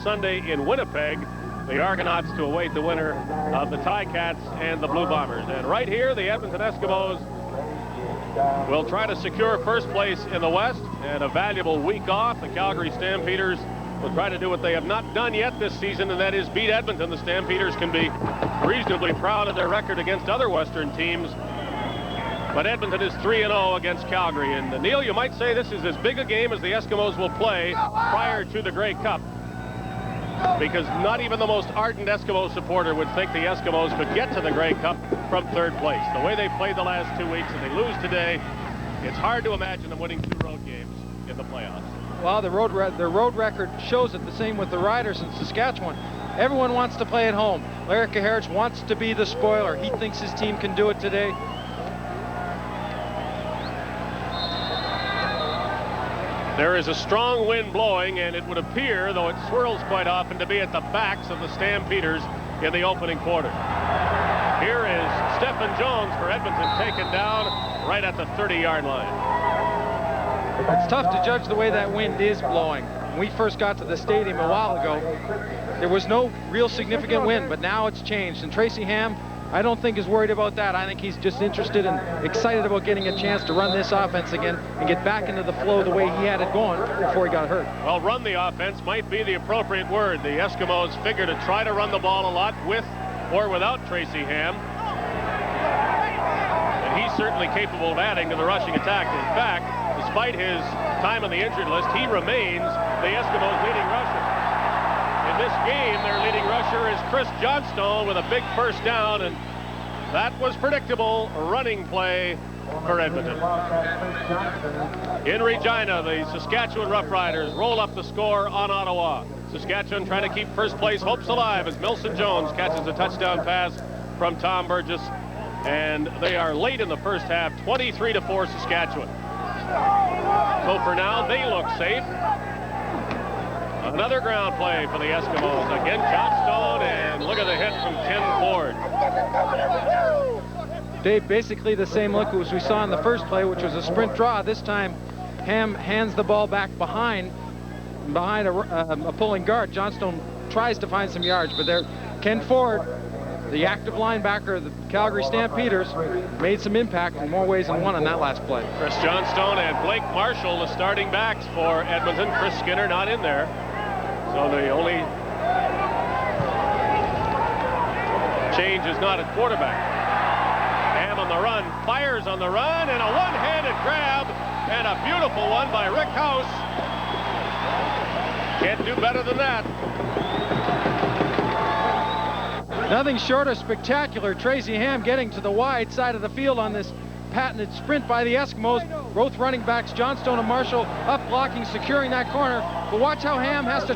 Sunday in Winnipeg. The Argonauts to await the winner of the Ticats and the Blue Bombers. And right here, the Edmonton Eskimos will try to secure first place in the West and a valuable week off. The Calgary Stampeders will try to do what they have not done yet this season, and that is beat Edmonton. The Stampeders can be reasonably proud of their record against other Western teams. But Edmonton is 3-0 against Calgary. And Neil, you might say this is as big a game as the Eskimos will play prior to the Grey Cup, because not even the most ardent Eskimo supporter would think the Eskimos could get to the Grey Cup from third place. The way they played the last 2 weeks and they lose today, it's hard to imagine them winning 2 road games in the playoffs. Well, their road record shows it. The same with the Riders in Saskatchewan. Everyone wants to play at home. Larry Caharich wants to be the spoiler. He thinks his team can do it today. There is a strong wind blowing, and it would appear, though it swirls quite often, to be at the backs of the Stampeders in the opening quarter. Here is Stephen Jones for Edmonton, taken down right at the 30-yard line. It's tough to judge the way that wind is blowing. When we first got to the stadium a while ago, there was no real significant wind, but now it's changed. And Tracy Ham, I don't think is worried about that. I think he's just interested and excited about getting a chance to run this offense again and get back into the flow the way he had it going before he got hurt. Well, run the offense might be the appropriate word. The Eskimos figure to try to run the ball a lot with or without Tracy Ham. And he's certainly capable of adding to the rushing attack. In fact, despite his time on the injured list, he remains the Eskimos' leading rusher. In this game, their leading rusher is Chris Johnstone with a big first down, and that was predictable running play for Edmonton. In Regina, the Saskatchewan Roughriders roll up the score on Ottawa. Saskatchewan trying to keep first place hopes alive as Milson Jones catches a touchdown pass from Tom Burgess, and they are late in the first half, 23-4 Saskatchewan. So for now, they look safe. Another ground play for the Eskimos. Again, Johnstone, and look at the hit from Ken Ford. Dave, basically the same look as we saw in the first play, which was a sprint draw. This time, Ham hands the ball back behind a pulling guard. Johnstone tries to find some yards, but there, Ken Ford, the active linebacker of the Calgary Stampeders, made some impact in more ways than one on that last play. Chris Johnstone and Blake Marshall, the starting backs for Edmonton. Chris Skinner not in there. So the only change is not at quarterback. Ham on the run, fires on the run, and a one-handed grab, and a beautiful one by Rick House. Can't do better than that. Nothing short of spectacular. Tracy Ham getting to the wide side of the field on this patented sprint by the Eskimos. Both running backs, Johnstone and Marshall, up blocking, securing that corner. But watch how Ham has to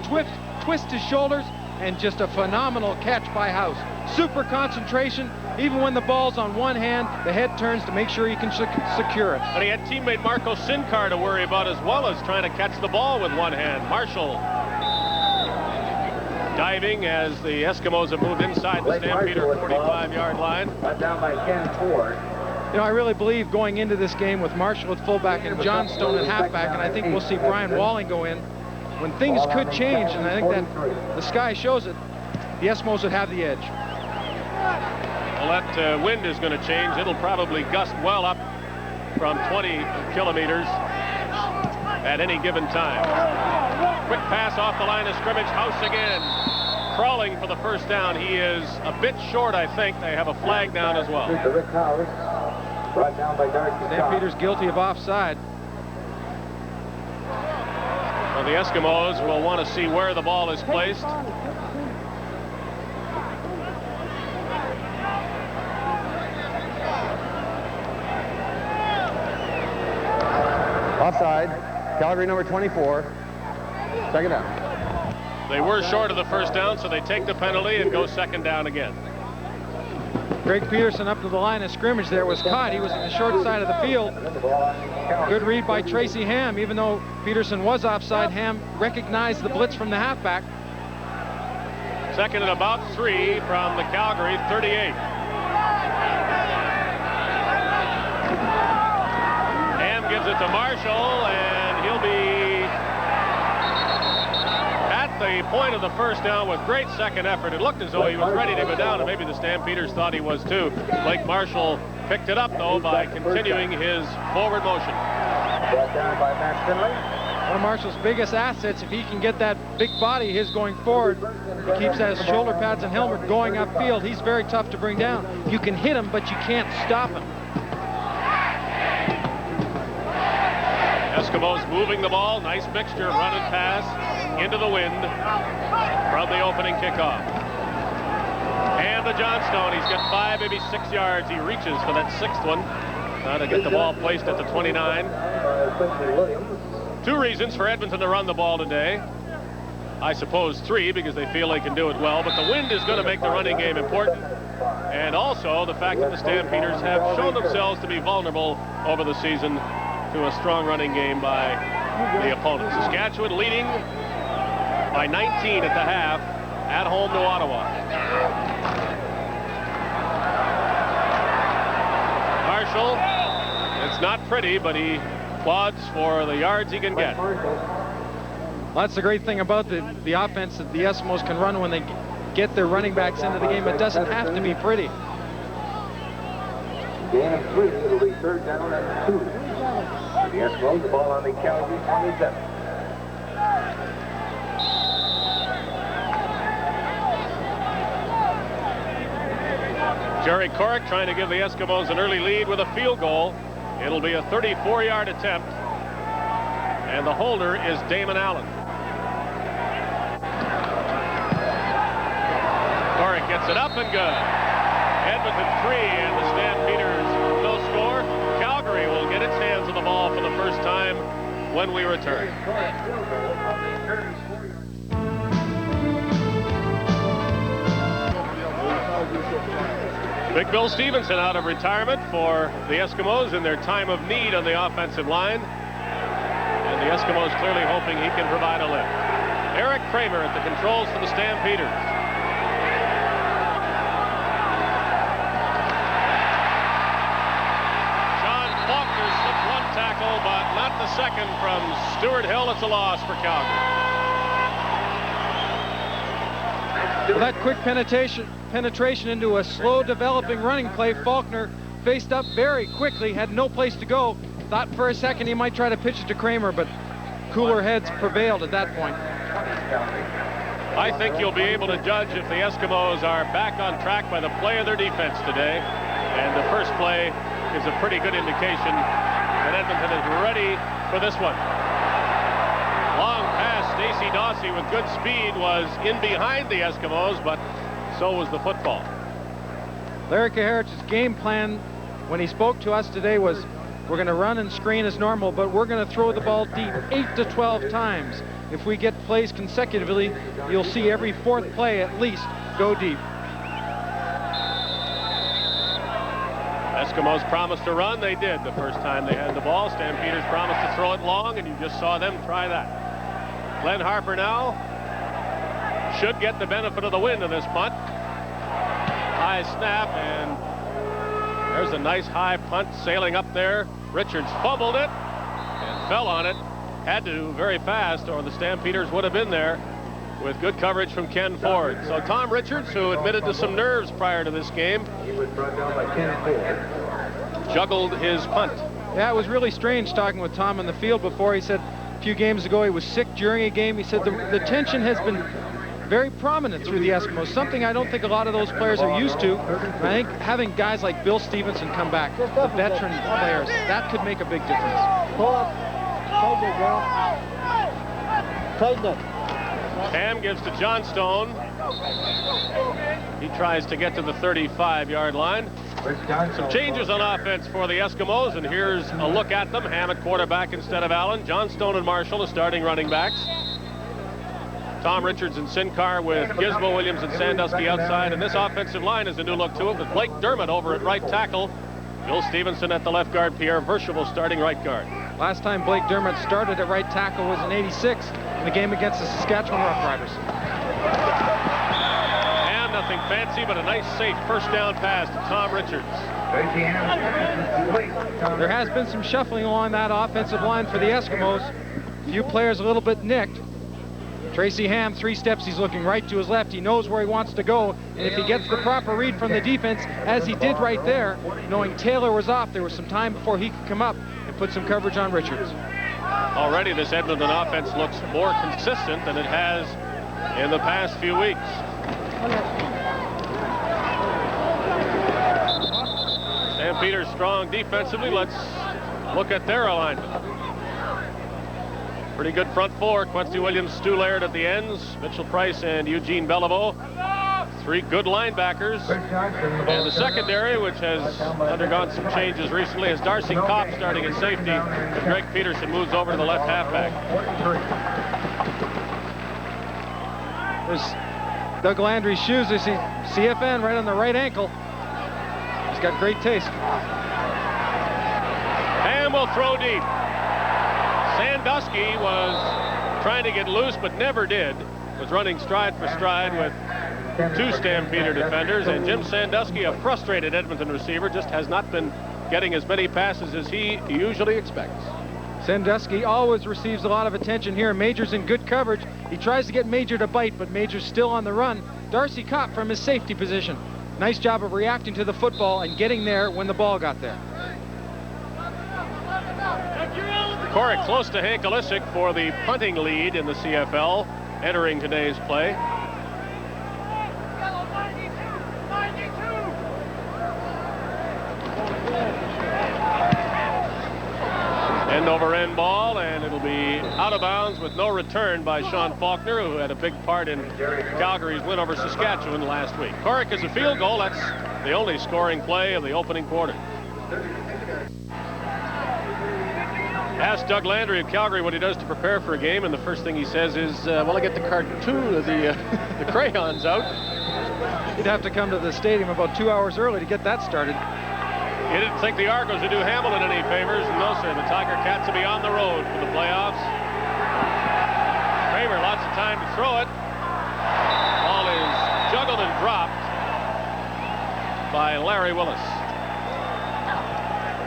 twist his shoulders, and just a phenomenal catch by House. Super concentration. Even when the ball's on one hand, the head turns to make sure he can secure it. But he had teammate Marco Sincar to worry about, as well as trying to catch the ball with one hand. Marshall diving as the Eskimos have moved inside the Stampeder 45-yard line. Down by Ken Ford. You know, I really believe going into this game with Marshall at fullback and Johnstone at halfback, and I think we'll see Brian Walling go in, when things could change, and I think that the sky shows it, the Eskimos would have the edge. Well, that wind is going to change. It'll probably gust well up from 20 kilometers at any given time. Quick pass off the line of scrimmage. House again, crawling for the first down. He is a bit short, I think. They have a flag down as well. Stampeders guilty of offside. Well, the Eskimos will want to see where the ball is placed. Offside. Calgary number 24. Second down. They were short of the first down, so they take the penalty and go second down again. Greg Peterson up to the line of scrimmage there was caught. He was on the short side of the field. Good read by Tracy Ham. Even though Peterson was offside, Ham recognized the blitz from the halfback. Second and about 3 from the Calgary 38. Ham gives it to Marshall, and he'll be at the the point of the first down with great second effort. It looked as though he was ready to go down, and maybe the Stampeders thought he was too. Blake Marshall picked it up, though, by continuing his forward motion. Brought down by Matt Finley. One of Marshall's biggest assets, if he can get that big body of his going forward, he keeps his shoulder pads and helmet going upfield. He's very tough to bring down. You can hit him, but you can't stop him. Eskimos moving the ball. Nice mixture of run and pass into the wind from the opening kickoff. And the Johnstone, he's got 5, maybe 6 yards. He reaches for that 6th one. Now to get the ball placed at the 29. 2 reasons for Edmonton to run the ball today. I suppose 3, because they feel they can do it well, but the wind is going to make the running game important. And also the fact that the Stampeders have shown themselves to be vulnerable over the season to a strong running game by the opponent. Saskatchewan leading by 19 at the half at home to Ottawa. Marshall, it's not pretty, but he plods for the yards he can get. Well, that's the great thing about the offense that the Eskimos can run when they get their running backs into the game. It doesn't have to be pretty. Gain of 3, it'll be 3rd down and 2. The Eskimos, the ball on the Calgary 27. Jerry Corrick trying to give the Eskimos an early lead with a field goal. It'll be a 34-yard attempt, and the holder is Damon Allen. Corrick gets it up and good. Edmonton 3, and the Stampeders will score. Calgary will get its hands on the ball for the first time when we return. Big Bill Stevenson out of retirement for the Eskimos in their time of need on the offensive line. And the Eskimos clearly hoping he can provide a lift. Eric Kramer at the controls for the Stampeders. Sean Faulkner slipped 1 tackle, but not the second from Stuart Hill. It's a loss for Calgary. Well, that quick penetration into a slow developing running play, Faulkner faced up very quickly, had no place to go. Thought for a second he might try to pitch it to Kramer, but cooler heads prevailed at that point. I think you'll be able to judge if the Eskimos are back on track by the play of their defense today. And the first play is a pretty good indication that Edmonton is ready for this one. Long pass, Stacey Dawsey with good speed was in behind the Eskimos, but so was the football. Larry Kaharich's game plan when he spoke to us today was, we're going to run and screen as normal, but we're going to throw the ball deep 8 to 12 times. If we get plays consecutively, you'll see every 4th play at least go deep. Eskimos promised to run. They did the first time they had the ball. Stampeders promised to throw it long, and you just saw them try that. Glenn Harper now should get the benefit of the wind in this punt. High snap, and there's a nice high punt sailing up there. Richards fumbled it and fell on it. Had to very fast, or the Stampeders would have been there with good coverage from Ken Ford. So Tom Richards, who admitted to some nerves prior to this game, juggled his punt. Yeah, it was really strange talking with Tom in the field before. He said a few games ago he was sick during a game. He said the tension has been very prominent through the Eskimos, something I don't think a lot of those players are used to. I think having guys like Bill Stevenson come back, the veteran players, that could make a big difference. Ham gives to Johnstone. He tries to get to the 35-yard line. Some changes on offense for the Eskimos, and here's a look at them. Ham at quarterback instead of Allen. Johnstone and Marshall the starting running backs. Tom Richards and Sincar with Gizmo, Williams, and Sandusky outside. And this offensive line is a new look to it with Blake Dermott over at right tackle. Bill Stevenson at the left guard. Pierre Verschoval starting right guard. Last time Blake Dermott started at right tackle was in '86 in the game against the Saskatchewan Roughriders. And nothing fancy, but a nice, safe first down pass to Tom Richards. There has been some shuffling along that offensive line for the Eskimos. A few players a little bit nicked. Tracy Ham, 3 steps, he's looking right to his left. He knows where he wants to go, and if he gets the proper read from the defense, as he did right there, knowing Taylor was off, there was some time before he could come up and put some coverage on Richards. Already this Edmonton offense looks more consistent than it has in the past few weeks. Stampeders strong defensively. Let's look at their alignment. Pretty good front four. Quincy Williams, Stu Laird at the ends. Mitchell Price and Eugene Beliveau. 3 good linebackers. And the secondary, which has undergone some changes recently, is Darcy Kopp starting at safety. And Greg Peterson moves over to the left halfback. There's Doug Landry's shoes. You see CFN right on the right ankle. He's got great taste. Ham will throw deep. Sandusky was trying to get loose, but never did. Was running stride for stride with 2 Stampeder defenders, and Jim Sandusky, a frustrated Edmonton receiver, just has not been getting as many passes as he usually expects. Sandusky always receives a lot of attention here. Major's in good coverage. He tries to get Major to bite, but Major's still on the run. Darcy Kopp from his safety position. Nice job of reacting to the football and getting there when the ball got there. Corrick close to Hank Olisic for the punting lead in the CFL entering today's play. End over end ball, and it'll be out of bounds with no return by Sean Faulkner, who had a big part in Calgary's win over Saskatchewan last week. Corrick is a field goal. That's the only scoring play of the opening quarter. Ask Doug Landry of Calgary what he does to prepare for a game, and the first thing he says is, well, I get the cartoon of the crayons out. He'd have to come to the stadium about 2 hours early to get that started. You didn't think the Argos would do Hamilton any favors? No, sir. The Tiger Cats will be on the road for the playoffs. Kramer, lots of time to throw it. Ball is juggled and dropped by Larry Willis.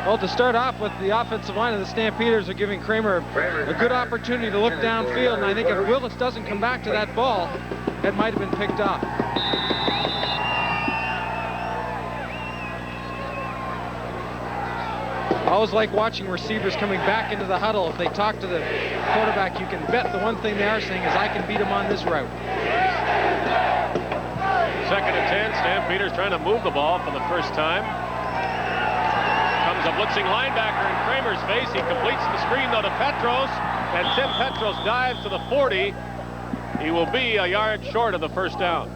Well, to start off with, the offensive line of the Stampeders are giving Kramer a good opportunity to look downfield, and I think if Willis doesn't come back to that ball, it might have been picked off. I always like watching receivers coming back into the huddle. If they talk to the quarterback, you can bet the one thing they are saying is, I can beat him on this route. 2nd and 10, Stampeders trying to move the ball for the first time. Comes a blitzing linebacker in Kramer's face. He completes the screen, though, to Petros, and Tim Petros dives to the 40. He will be a yard short of the first down.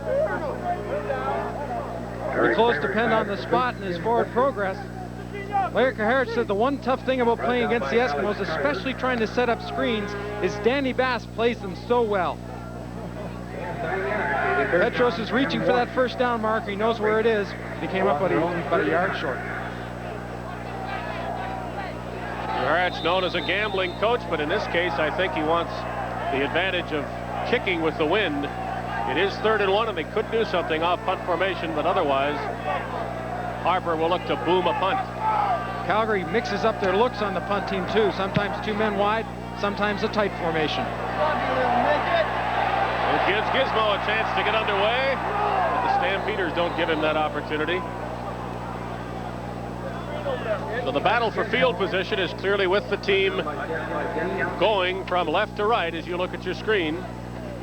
The close depend on the spot and his forward progress. Larry Kaharich said the one tough thing about playing against the Eskimos, especially trying to set up screens, is Danny Bass plays them so well. Petros is reaching for that first down marker. He knows where it is. He came up about a yard short. Kaharich known as a gambling coach, but in this case, I think he wants the advantage of kicking with the wind. It is 3rd and 1, and they could do something off punt formation, but otherwise, Harper will look to boom a punt. Calgary mixes up their looks on the punt team too. Sometimes 2 men wide, sometimes a tight formation. It gives Gizmo a chance to get underway, but the Stampeders don't give him that opportunity. So the battle for field position is clearly with the team going from left to right as you look at your screen.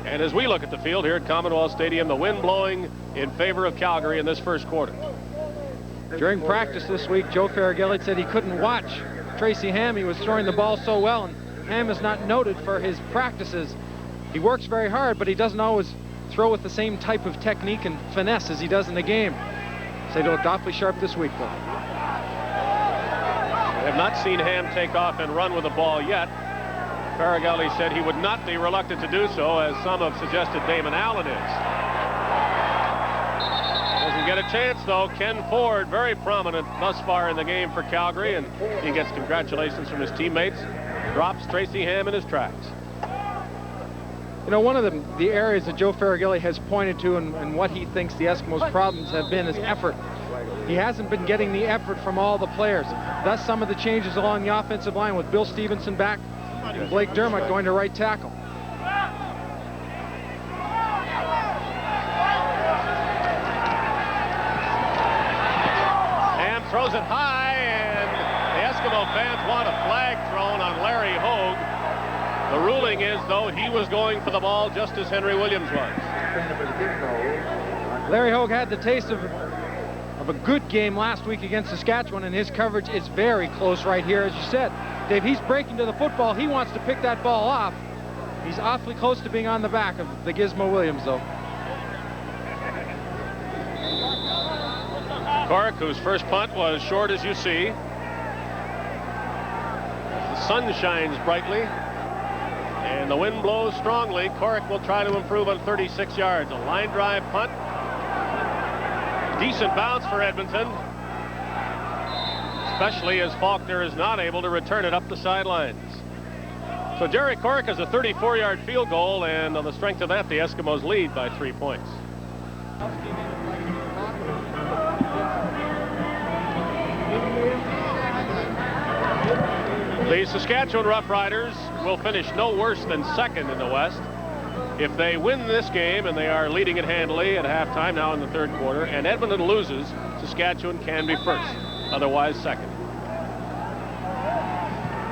And as we look at the field here at Commonwealth Stadium, the wind blowing in favor of Calgary in this first quarter. During practice this week, Joe Farragilli said he couldn't watch Tracy Ham. He was throwing the ball so well, and Ham is not noted for his practices. He works very hard, but he doesn't always throw with the same type of technique and finesse as he does in the game. Said he looked awfully sharp this week, though. I have not seen Ham take off and run with the ball yet. Farragilli said he would not be reluctant to do so, as some have suggested Damon Allen is. Doesn't get a chance, though. Ken Ford, very prominent thus far in the game for Calgary, and he gets congratulations from his teammates. Drops Tracy Ham in his tracks. You know, one of the areas that Joe Farragilli has pointed to and what he thinks the Eskimos' problems have been is effort. He hasn't been getting the effort from all the players. Thus, some of the changes along the offensive line with Bill Stevenson back, Blake Dermott going to right tackle. throws it high, and the Eskimo fans want a flag thrown on Larry Hogue. The ruling is, though, he was going for the ball just as Henry Williams was. Larry Hogue had the taste of a good game last week against Saskatchewan, and his coverage is very close right here. As you said, Dave, he's breaking to the football. He wants to pick that ball off. He's awfully close to being on the back of the Gizmo Williams, though. Cork, whose first punt was short, as you see. The sun shines brightly, and the wind blows strongly. Cork will try to improve on 36 yards. A line drive punt. Decent bounce for Edmonton, especially as Faulkner is not able to return it up the sidelines. So Jerry Cork has a 34-yard field goal, and on the strength of that, the Eskimos lead by 3 points. The Saskatchewan Roughriders will finish no worse than second in the West. If they win this game, and they are leading it handily at halftime now in the third quarter, and Edmonton loses, Saskatchewan can be first, otherwise second.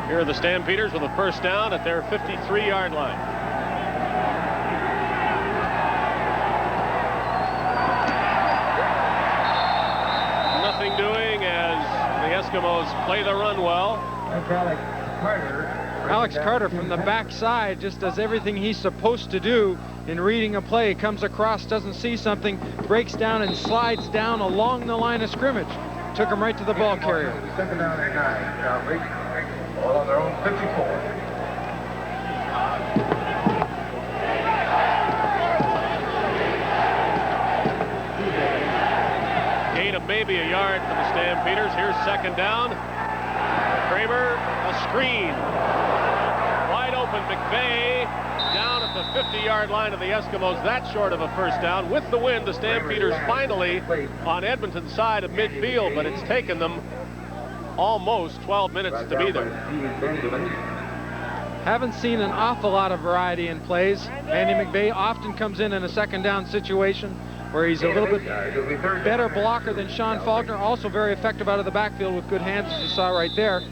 Here are the Stampeders with a first down at their 53-yard line. Nothing doing as the Eskimos play the run well. Alex Carter from the backside just does everything he's supposed to do in reading a play. Comes across, doesn't see something, breaks down and slides down along the line of scrimmage. Took him right to the ball carrier. Second down and 9, Calgary. All on their own 54. Gain of maybe a yard for the Stampeders. Here's second down. Kramer, a screen. Wide open McVeigh down at the 50-yard line of the Eskimos. That short of a first down. With the win, the Stampeders finally on Edmonton's side of midfield, but it's taken them almost 12 minutes to be there. Haven't seen an awful lot of variety in plays. Andy McVeigh often comes in a second down situation where he's a little bit better blocker than Sean Faulkner. Also very effective out of the backfield with good hands, as you saw right there.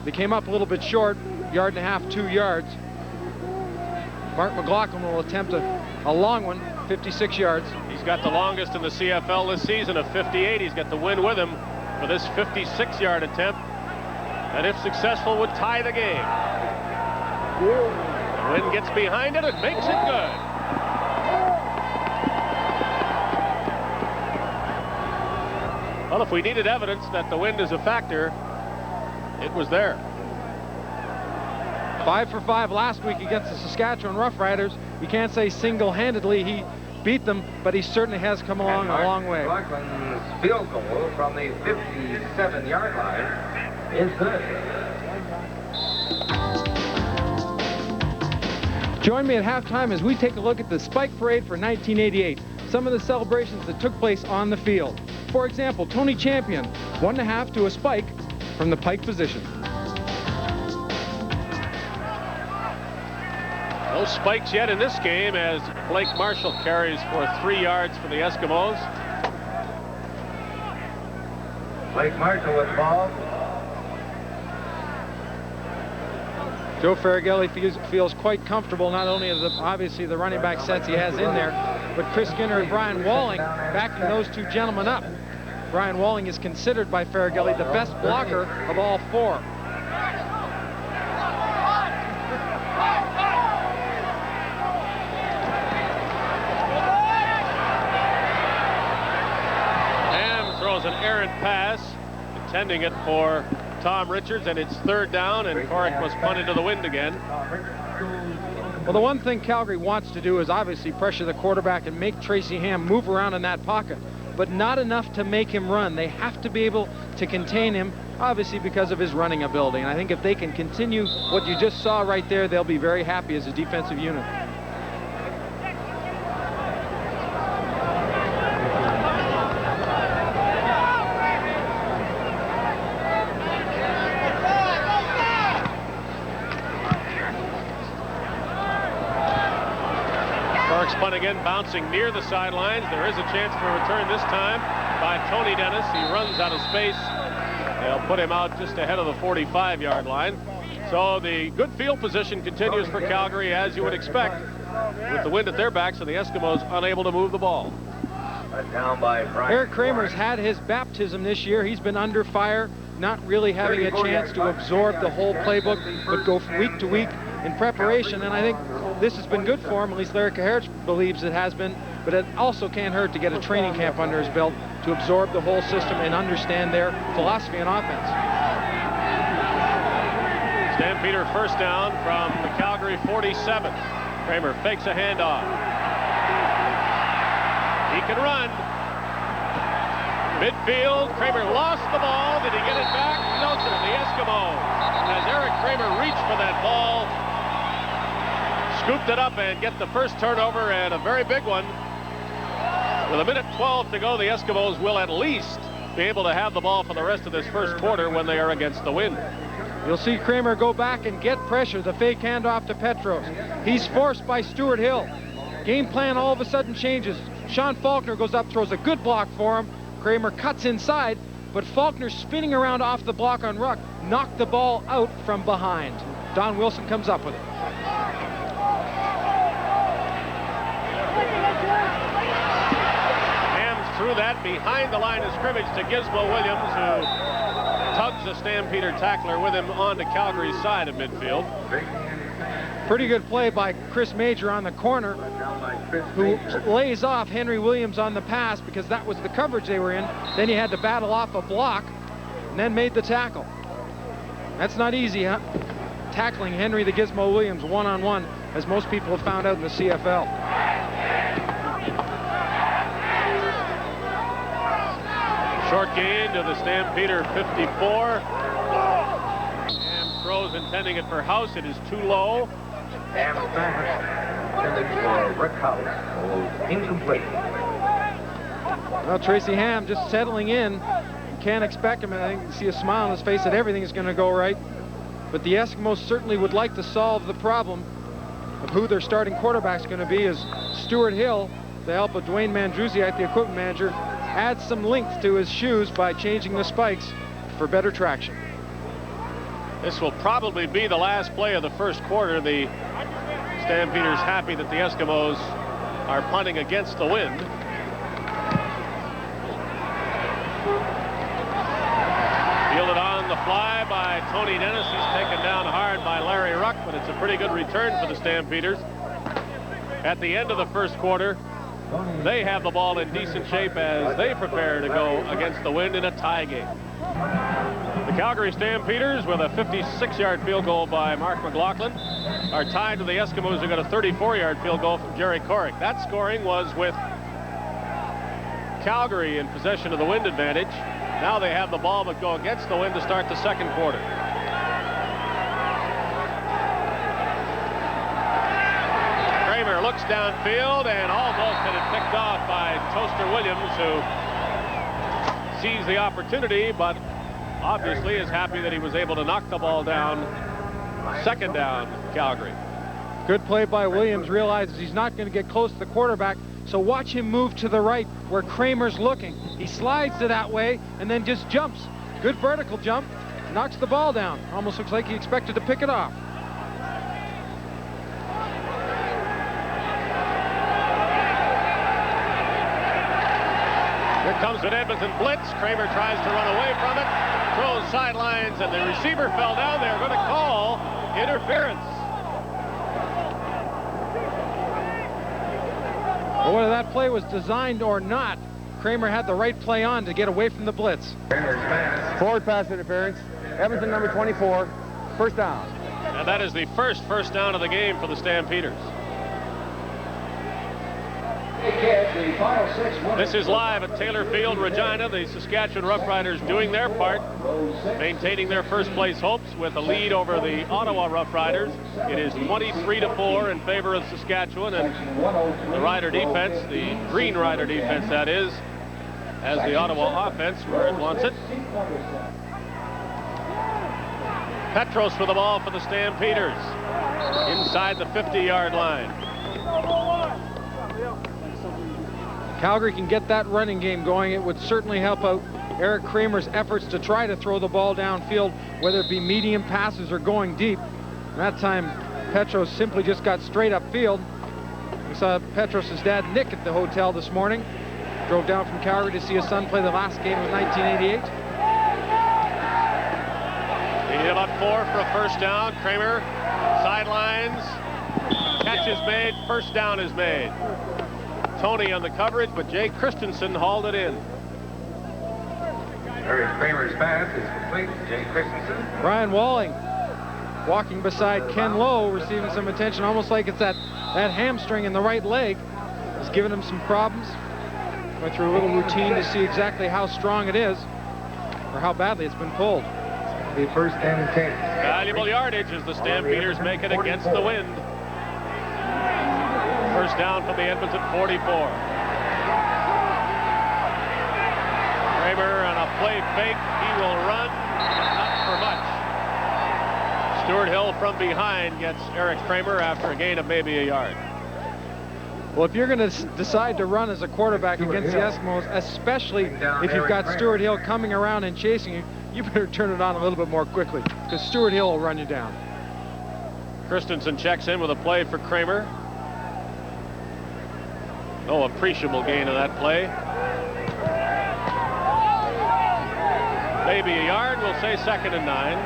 They came up a little bit short, yard and a half, 2 yards. Mark McLaughlin will attempt a long one, 56 yards. He's got the longest in the CFL this season of 58. He's got the win with him for this 56-yard attempt, and if successful, would tie the game. The wind gets behind it and makes it good. Well, if we needed evidence that the wind is a factor, it was there. 5 for 5 last week against the Saskatchewan Roughriders. You can't say single-handedly he beat them, but he certainly has come along a long way. McLaughlin's field goal from the 57-yard line is good. Join me at halftime as we take a look at the Spike Parade for 1988. Some of the celebrations that took place on the field. For example, Tony Champion, 1.5 to a spike from the pike position. No spikes yet in this game as Blake Marshall carries for 3 yards for the Eskimos. Blake Marshall with ball. Joe Farragelli feels quite comfortable, not only of obviously the running back sets he has in there, but Chris Skinner and Brian Walling backing those two gentlemen up. Brian Walling is considered by Farragelli the best blocker of all 4. An errant pass, intending it for Tom Richards, and it's third down, and Cork was punted to the wind again. Well, the one thing Calgary wants to do is obviously pressure the quarterback and make Tracy Ham move around in that pocket, but not enough to make him run. They have to be able to contain him, obviously because of his running ability, and I think if they can continue what you just saw right there, they'll be very happy as a defensive unit. Punt again, bouncing near the sidelines. There is a chance for a return this time by Tony Dennis. He runs out of space They'll put him out just ahead of the 45-yard line. So the good field position continues for Calgary, as you would expect, with the wind at their backs and the Eskimos unable to move the ball. Down by Eric Kramer's had his baptism this year. He's been under fire, not really having a chance to absorb the whole playbook, but go week to week in preparation. And I think this has been good for him. At least Larry Caherich believes it has been. But it also can't hurt to get a training camp under his belt to absorb the whole system and understand their philosophy on offense. Stampeder first down from the Calgary 47. Kramer fakes a handoff. He can run. Midfield, Kramer lost the ball. Did he get it back? No, sir. The Eskimos, as Eric Kramer reached for that ball, scooped it up and get the first turnover, and a very big one. With 1:12 to go, the Eskimos will at least be able to have the ball for the rest of this first quarter when they are against the wind. You'll see Kramer go back and get pressure. The fake handoff to Petros. He's forced by Stuart Hill. Game plan all of a sudden changes. Sean Faulkner goes up, throws a good block for him. Kramer cuts inside, but Faulkner spinning around off the block on ruck knocked the ball out from behind. Don Wilson comes up with it. Threw that behind the line of scrimmage to Gizmo Williams, who tugs a Stampeder tackler with him onto Calgary's side of midfield. Pretty good play by Chris Major on the corner, who lays off Henry Williams on the pass because that was the coverage they were in. Then he had to battle off a block and then made the tackle. That's not easy, huh? Tackling Henry the Gizmo Williams one-on-one, as most people have found out in the CFL. Short gain to the Stampeder 54. And throws intending it for House. It is too low. And for Rick House, incomplete. Well, Tracy Ham just settling in. You can't expect him. I think you see a smile on his face that everything is going to go right. But the Eskimos certainly would like to solve the problem of who their starting quarterback is going to be, as Stuart Hill, with the help of Dwayne Mandruziak, the equipment manager, adds some length to his shoes by changing the spikes for better traction. This will probably be the last play of the first quarter. The Stampeders happy that the Eskimos are punting against the wind. Fielded on the fly by Tony Dennis. He's taken down hard by Larry Ruck, but it's a pretty good return for the Stampeders. At the end of the first quarter, they have the ball in decent shape as they prepare to go against the wind in a tie game. The Calgary Stampeders, with a 56-yard field goal by Mark McLaughlin, are tied to the Eskimos, who got a 34-yard field goal from Jerry Corrick. That scoring was with Calgary in possession of the wind advantage. Now they have the ball but go against the wind to start the second quarter. Kramer looks downfield and almost had it picked off by Toaster Williams, who sees the opportunity, but obviously is happy that he was able to knock the ball down. Second down, Calgary. Good play by Williams. Realizes he's not going to get close to the quarterback, so watch him move to the right where Kramer's looking. He slides to that way and then just jumps. Good vertical jump. Knocks the ball down. Almost looks like he expected to pick it off. Here comes an Edmonton blitz. Kramer tries to run away from it. Throws sidelines, and the receiver fell down. They're going to call interference. Well, whether that play was designed or not, Kramer had the right play on to get away from the blitz. Forward pass interference. Edmonton number 24. First down. And that is the first down of the game for the Stampeders. This is live at Taylor Field, Regina. The Saskatchewan Roughriders doing their part, maintaining their first place hopes with a lead over the Ottawa Roughriders. It is 23-4 in favor of Saskatchewan, and the Rider defense, the Green Rider defense that is, has the Ottawa offense where it wants it. Petros for the ball for the Stampeders inside the 50-yard line. Calgary can get that running game going. It would certainly help out Eric Kramer's efforts to try to throw the ball downfield, whether it be medium passes or going deep. And that time, Petros simply just got straight upfield. We saw Petros' dad, Nick, at the hotel this morning. Drove down from Calgary to see his son play the last game of 1988. He hit about 4 for a first down. Kramer, sidelines. Catch is made. First down is made. Tony on the coverage, but Jay Christensen hauled it in. Eric Kramer's pass is complete. Jay Christensen. Brian Walling walking beside Ken Lowe, receiving some attention, almost like it's that hamstring in the right leg. It's giving him some problems. Went through a little routine to see exactly how strong it is or how badly it's been pulled. The first and 10. Valuable yardage as the Stampeders make it against the wind. First down from the Edmonton 44. Kramer on a play fake. He will run, but not for much. Stuart Hill from behind gets Eric Kramer after a gain of maybe a yard. Well, if you're going to decide to run as a quarterback against the Eskimos, especially if you've got Stuart Hill coming around and chasing you, you better turn it on a little bit more quickly, because Stuart Hill will run you down. Christensen checks in with a play for Kramer. No appreciable gain of that play. Maybe a yard. We'll say 2nd and 9.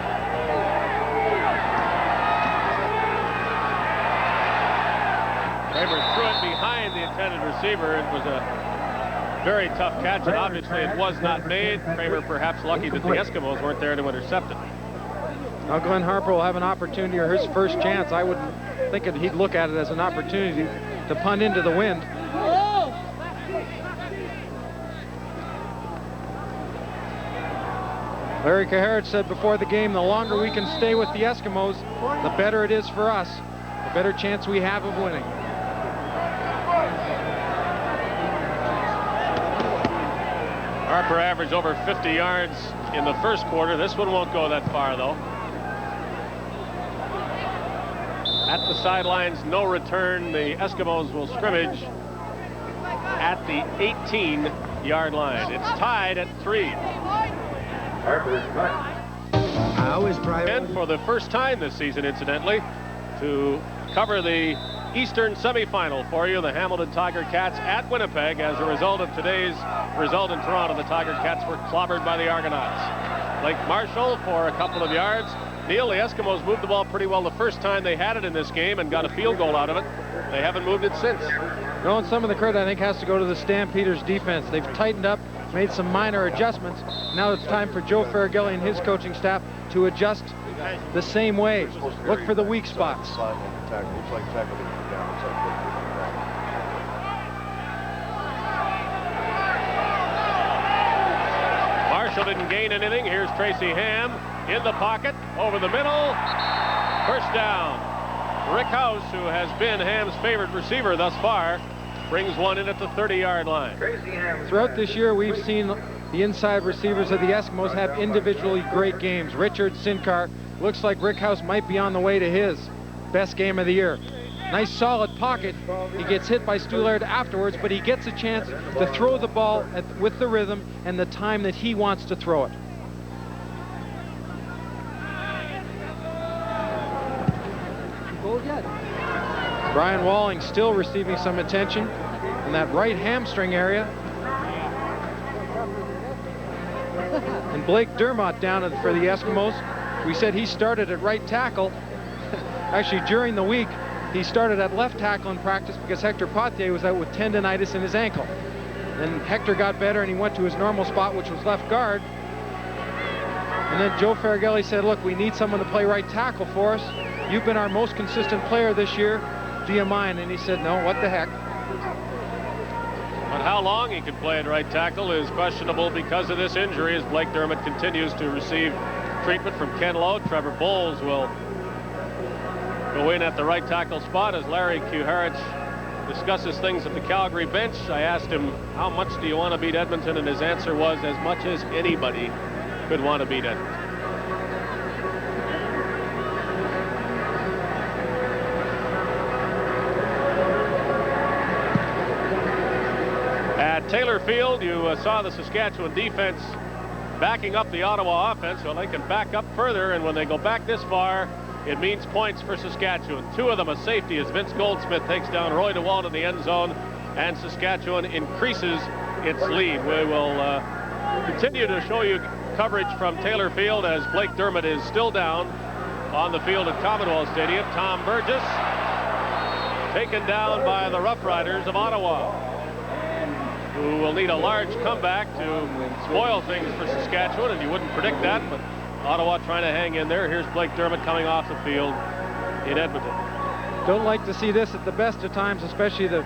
Kramer threw it behind the intended receiver. It was a very tough catch, and obviously it was not made. Kramer perhaps lucky that the Eskimos weren't there to intercept it. Now Glenn Harper will have an opportunity, or his first chance. I wouldn't think he'd look at it as an opportunity to punt into the wind. Larry Kaharich said before the game, the longer we can stay with the Eskimos, the better it is for us, the better chance we have of winning. Harper averaged over 50 yards in the first quarter. This one won't go that far, though. At the sidelines, no return. The Eskimos will scrimmage at the 18-yard line. It's tied at 3. And for the first time this season, incidentally, to cover the Eastern semifinal for you, the Hamilton Tiger Cats at Winnipeg. As a result of today's result in Toronto, the Tiger Cats were clobbered by the Argonauts. Blake Marshall for a couple of yards. Neil, the Eskimos moved the ball pretty well the first time they had it in this game and got a field goal out of it. They haven't moved it since. No, and some of the credit, I think, has to go to the Stampeders defense. They've tightened up, made some minor adjustments. Now it's time for Joe Farraghelli and his coaching staff to adjust the same way. Look for the weak spots. Marshall didn't gain anything. Here's Tracy Ham in the pocket, over the middle. First down. Rick House, who has been Ham's favorite receiver thus far, brings one in at the 30-yard line. Throughout this year, we've seen the inside receivers of the Eskimos have individually great games. Richard Sinkar, looks like Rick House might be on the way to his best game of the year. Nice solid pocket. He gets hit by Stoulard afterwards, but he gets a chance to throw the ball with the rhythm and the time that he wants to throw it. Brian Walling still receiving some attention in that right hamstring area. And Blake Dermott down for the Eskimos. We said he started at right tackle. Actually, during the week, he started at left tackle in practice because Hector Potier was out with tendonitis in his ankle. Then Hector got better and he went to his normal spot, which was left guard. And then Joe Farraghelli said, look, we need someone to play right tackle for us. You've been our most consistent player this year. Do you mind? And he said, no, what the heck. But how long he can play at right tackle is questionable because of this injury as Blake Dermott continues to receive treatment from Ken Lowe. Trevor Bowles will go in at the right tackle spot as Larry Kuharich discusses things at the Calgary bench. I asked him, how much do you want to beat Edmonton? And his answer was, as much as anybody could want to beat Edmonton. At Taylor Field, you saw the Saskatchewan defense backing up the Ottawa offense so they can back up further, and when they go back this far, it means points for Saskatchewan. 2 of them a safety as Vince Goldsmith takes down Roy DeWalt in the end zone, and Saskatchewan increases its lead. We will continue to show you coverage from Taylor Field as Blake Dermott is still down on the field at Commonwealth Stadium. Tom Burgess taken down by the Rough Riders of Ottawa, who will need a large comeback to spoil things for Saskatchewan, and you wouldn't predict that, but Ottawa trying to hang in there. Here's Blake Dermott coming off the field in Edmonton. Don't like to see this at the best of times, especially the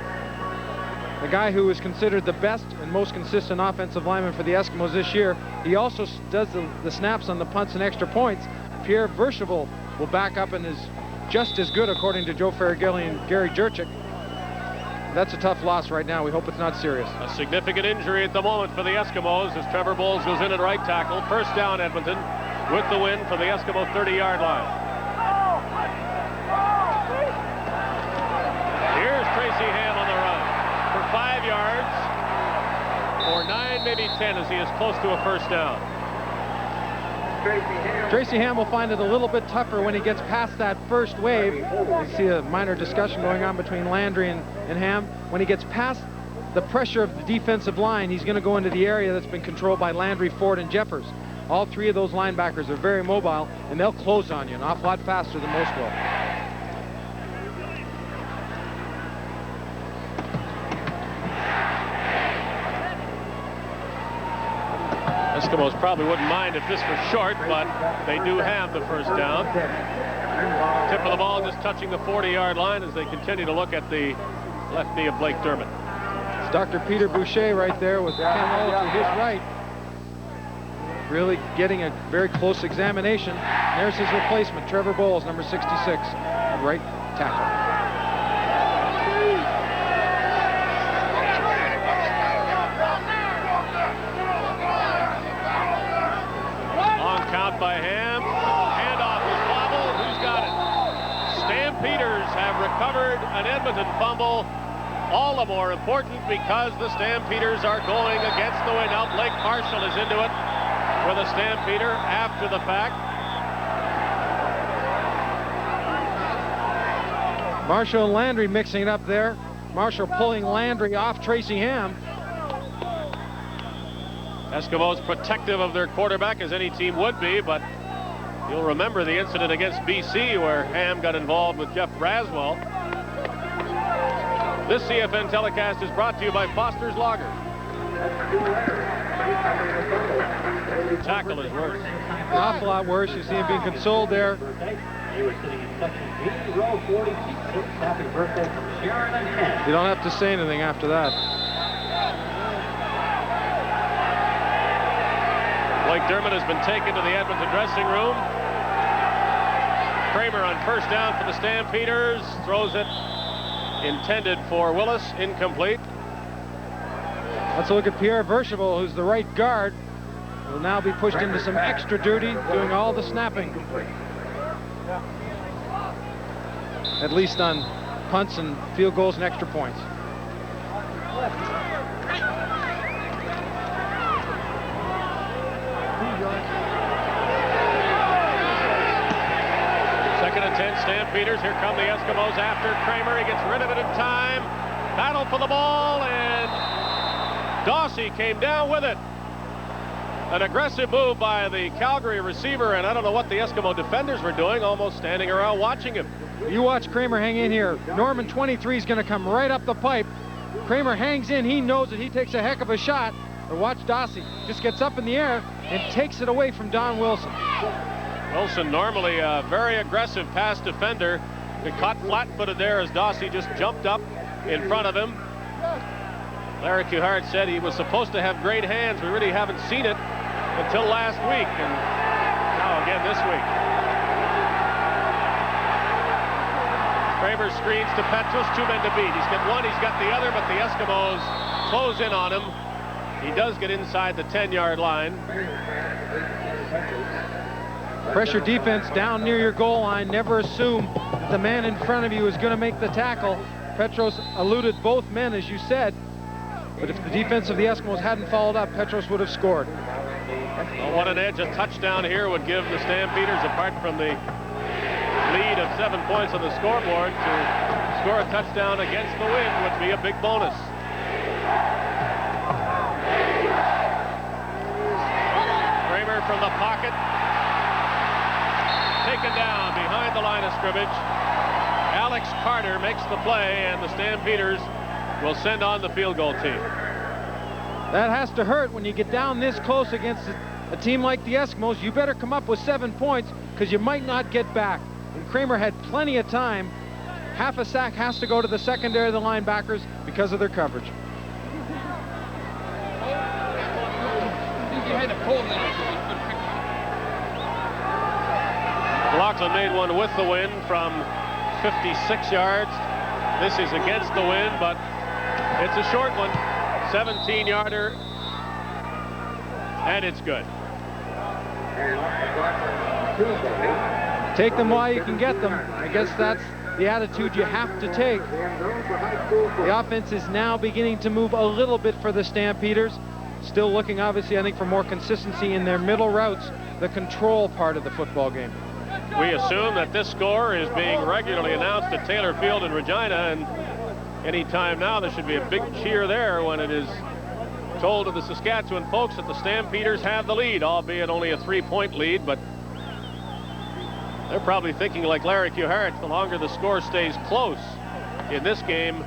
guy who is considered the best and most consistent offensive lineman for the Eskimos this year. He also does the snaps on the punts and extra points. Pierre Verschavel will back up and is just as good, according to Joe Farragilli and Gary Jurczyk. That's a tough loss right now. We hope it's not serious. A significant injury at the moment for the Eskimos as Trevor Bowles goes in at right tackle. First down, Edmonton, with the win from the Eskimo 30-yard line. Here's Tracy Ham on the run for 5 yards, or 9, maybe 10, as he is close to a first down. Tracy Ham will find it a little bit tougher when he gets past that first wave. You see a minor discussion going on between Landry and Ham. When he gets past the pressure of the defensive line, he's going to go into the area that's been controlled by Landry, Ford, and Jeffers. All 3 of those linebackers are very mobile, and they'll close on you an awful lot faster than most will. Eskimos probably wouldn't mind if this was short, but they do have the first down. Tip of the ball just touching the 40-yard line as they continue to look at the left knee of Blake Dermott. It's Dr. Peter Boucher right there with Ken Lowe to his right. Really getting a very close examination. There's his replacement, Trevor Bowles, number 66, right tackle. Count by Ham. Handoff is bobbled. Who's got it? Stampeders have recovered an Edmonton fumble. All the more important because the Stampeders are going against the wind. Now Blake Marshall is into it with a Stampeder after the fact. Marshall and Landry mixing it up there. Marshall pulling Landry off Tracy Ham. Eskimos protective of their quarterback, as any team would be, but you'll remember the incident against BC where Ham got involved with Jeff Braswell. This CFN telecast is brought to you by Foster's Lager. Tackle is worse. An awful lot worse. You see him being consoled there. You were sitting in section B, row 46. Happy birthday from Sharon and Ken. You don't have to say anything after that. Blake Dermott has been taken to the Edmonton dressing room. Kramer on first down for the Stampeders. Throws it intended for Willis. Incomplete. Let's look at Pierre Verschavel, who's the right guard. Will now be pushed into some extra duty, doing all the snapping. At least on punts and field goals and extra points. Stampeders. Here come the Eskimos after Kramer. He gets rid of it in time. Battle for the ball, and Dawsey came down with it. An aggressive move by the Calgary receiver, and I don't know what the Eskimo defenders were doing, almost standing around watching him. You watch Kramer hang in here. Norman 23 is going to come right up the pipe. Kramer hangs in. He knows that he takes a heck of a shot. But watch Dawsey. Just gets up in the air and takes it away from Don Wilson. Wilson, normally a very aggressive pass defender, got caught flat-footed there as Dawsey just jumped up in front of him. Larry Kuhart said he was supposed to have great hands. We really haven't seen it until last week, and now again this week. Kramer screens to Petros, 2 men to beat. He's got one, he's got the other, but the Eskimos close in on him. He does get inside the 10-yard line. Pressure defense down near your goal line. Never assume that the man in front of you is going to make the tackle. Petros eluded both men, as you said. But if the defense of the Eskimos hadn't followed up, Petros would have scored. Well, what an edge a touchdown here would give the Stampeders, apart from the lead of 7 points on the scoreboard. To score a touchdown against the wind would be a big bonus. Kramer from the pocket. Taken down behind the line of scrimmage. Alex Carter makes the play, and the Stampeders will send on the field goal team. That has to hurt when you get down this close against a team like the Eskimos. You better come up with 7 points, because you might not get back. And Kramer had plenty of time. Half a sack has to go to the secondary of the linebackers because of their coverage. McLaughlin made one with the wind from 56 yards. This is against the wind, but it's a short one. 17-yarder, and it's good. Take them while you can get them. I guess that's the attitude you have to take. The offense is now beginning to move a little bit for the Stampeders. Still looking, obviously, I think, for more consistency in their middle routes, the control part of the football game. We assume that this score is being regularly announced at Taylor Field in Regina, and any time now there should be a big cheer there when it is told to the Saskatchewan folks that the Stampeders have the lead, albeit only a 3-point lead. But they're probably thinking like Larry Kuhart, the longer the score stays close in this game,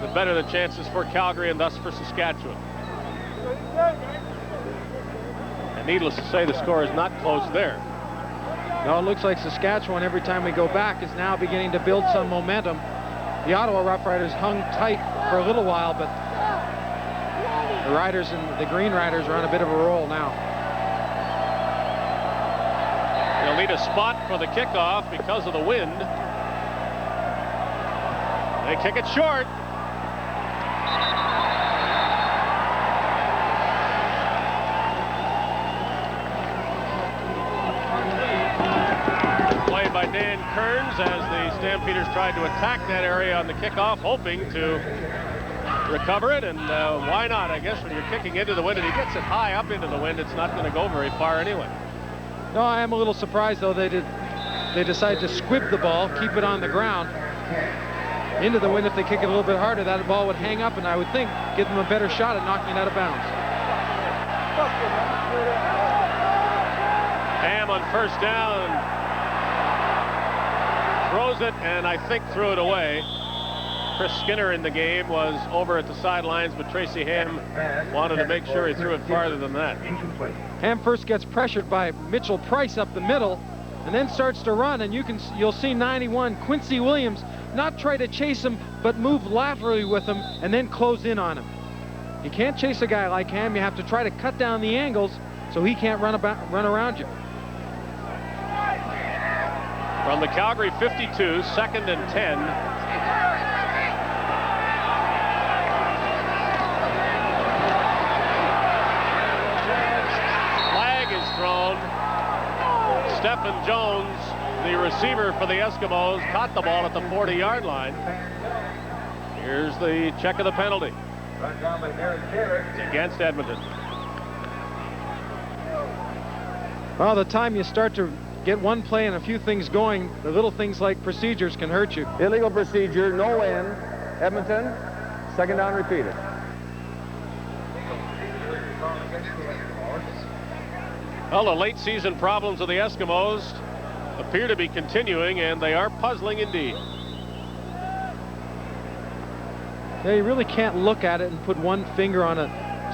the better the chances for Calgary and thus for Saskatchewan. And needless to say, the score is not close there. No, it looks like Saskatchewan, every time we go back, is now beginning to build some momentum. The Ottawa Rough Riders hung tight for a little while, but the Riders and the Green Riders are on a bit of a roll now. They'll need a spot for the kickoff because of the wind. They kick it short. Play by Dan Kearns as the Stampeders tried to attack that area on the kickoff, hoping to recover it, and why not? I guess when you're kicking into the wind and he gets it high up into the wind, it's not going to go very far anyway. No, I am a little surprised, though, they decided to squib the ball, keep it on the ground. Into the wind, if they kick it a little bit harder, that ball would hang up, and I would think give them a better shot at knocking it out of bounds. Ham on first down. Throws it, and I think threw it away. Chris Skinner in the game was over at the sidelines, but Tracy Ham wanted to make sure he threw it farther than that. Ham first gets pressured by Mitchell Price up the middle, and then starts to run, and you'll see 91 Quincy Williams not try to chase him, but move laterally with him and then close in on him. You can't chase a guy like Ham. You have to try to cut down the angles so he can't run around you. From the Calgary 52, 2nd and 10. Stephen Jones, the receiver for the Eskimos, caught the ball at the 40-yard line. Here's the check of the penalty. It's against Edmonton. Well, the time you start to get one play and a few things going, the little things like procedures can hurt you. Illegal procedure, no in. Edmonton, 2nd down repeated. Well, the late season problems of the Eskimos appear to be continuing, and they are puzzling indeed. Yeah, you really can't look at it and put one finger on a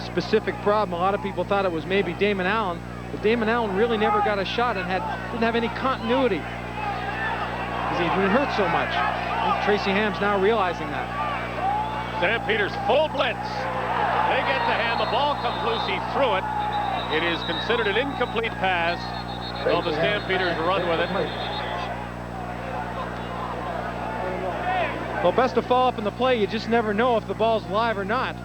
specific problem. A lot of people thought it was maybe Damon Allen, but Damon Allen really never got a shot and didn't have any continuity because he'd been hurt so much. I think Tracy Ham's now realizing that. Stampeders full blitz. They get to Ham. The ball comes loose. He threw it. It is considered an incomplete pass. Well, the Stampeders run with it. Well, best to follow up in the play. You just never know if the ball's live or not.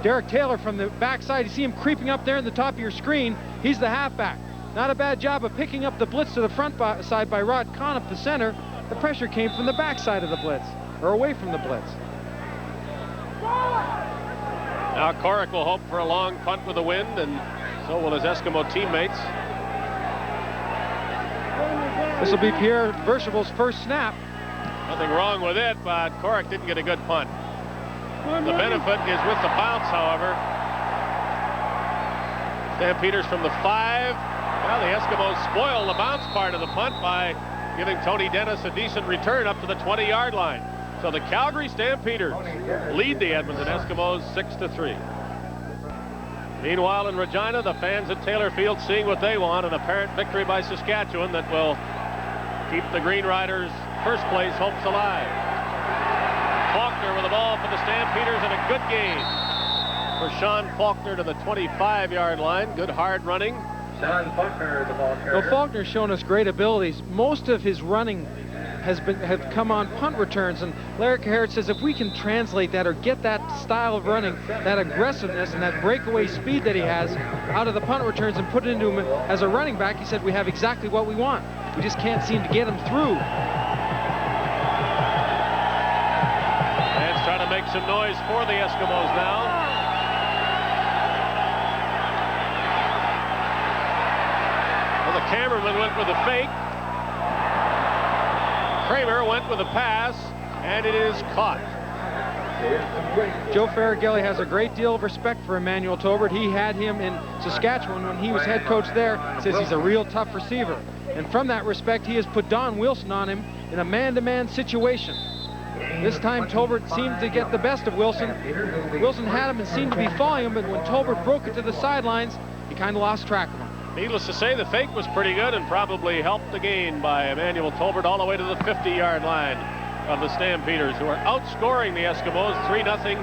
Derek Taylor from the backside. You see him creeping up there in the top of your screen. He's the halfback. Not a bad job of picking up the blitz to the front side by Rod Kahn up the center. The pressure came from the backside of the blitz, or away from the blitz. Now Corrick will hope for a long punt with the wind, and So will his Eskimo teammates. This will be Pierre Verchevel's first snap. Nothing wrong with it, but Corrick didn't get a good punt. The benefit is with the bounce, however. Stampeders from the 5. Well, the Eskimos spoil the bounce part of the punt by giving Tony Dennis a decent return up to the 20-yard line. So the Calgary Stampeders lead the Edmonton Eskimos 6-3. Meanwhile, in Regina, the fans at Taylor Field seeing what they want, an apparent victory by Saskatchewan that will keep the Green Riders' first place hopes alive. Faulkner with the ball for the Stampeders and a good gain for Sean Faulkner to the 25-yard line. Good hard running. Sean Faulkner, the ball carrier. Well, Faulkner's shown us great abilities. Most of his running have come on punt returns, and Larry Caharet says if we can translate that or get that style of running, that aggressiveness and that breakaway speed that he has out of the punt returns and put it into him as a running back, he said we have exactly what we want. We just can't seem to get him through. Fans trying to make some noise for the Eskimos now. Well, the cameraman went with a fake. Kramer went with a pass, and it is caught. Joe Farragelli has a great deal of respect for Emmanuel Tobert. He had him in Saskatchewan when he was head coach there. Says he's a real tough receiver. And from that respect, he has put Don Wilson on him in a man-to-man situation. This time, Tobert seemed to get the best of Wilson. Wilson had him and seemed to be following him, but when Tobert broke it to the sidelines, he kind of lost track of him. Needless to say, the fake was pretty good and probably helped the gain by Emmanuel Tobert all the way to the 50-yard line of the Stampeders, who are outscoring the Eskimos 3-0,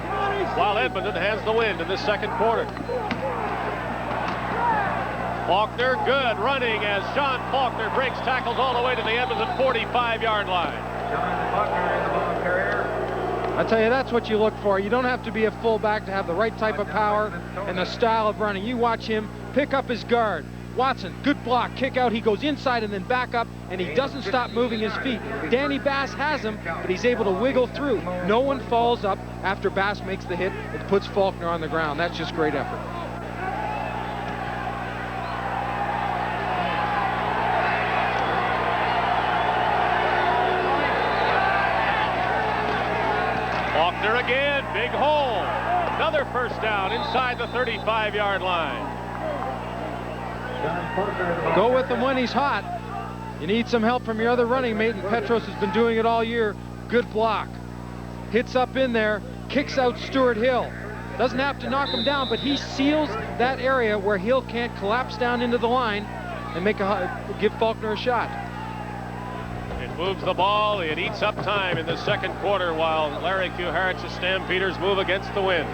while Edmonton has the win in this second quarter. Faulkner, good running as Sean Faulkner breaks tackles all the way to the Edmonton 45-yard line. Sean Faulkner, the ball carrier. I tell you, that's what you look for. You don't have to be a fullback to have the right type of power and the style of running. You watch him pick up his guard. Watson, good block, kick out. He goes inside and then back up, and he doesn't stop moving his feet. Danny Bass has him, but he's able to wiggle through. No one falls up after Bass makes the hit. It puts Faulkner on the ground. That's just great effort. Faulkner again, big hole. Another first down inside the 35-yard line. Go with him when he's hot. You need some help from your other running mate, and Petros has been doing it all year. Good block. Hits up in there, kicks out Stuart Hill. Doesn't have to knock him down, but he seals that area where Hill can't collapse down into the line and give Faulkner a shot. It moves the ball. It eats up time in the second quarter while Larry Caharet's Stampeders move against the wind.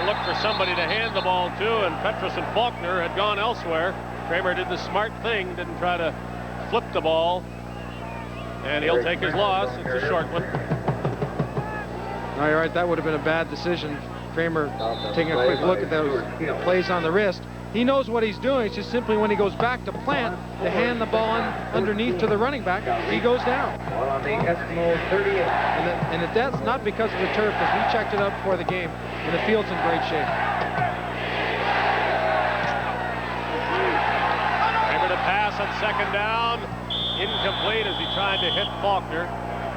Looked for somebody to hand the ball to, and Petros and Faulkner had gone elsewhere. Kramer did the smart thing, didn't try to flip the ball, and he'll take his loss. It's a short one. No, you're right. That would have been a bad decision. Kramer taking a quick look at those plays on the wrist. He knows what he's doing. It's just simply when he goes back to plant to hand the ball underneath to the running back, he goes down. Ball on the Eskimo 38. And that's not because of the turf, because we checked it out before the game, and the field's in great shape. Kramer to pass on second down. Incomplete as he tried to hit Faulkner.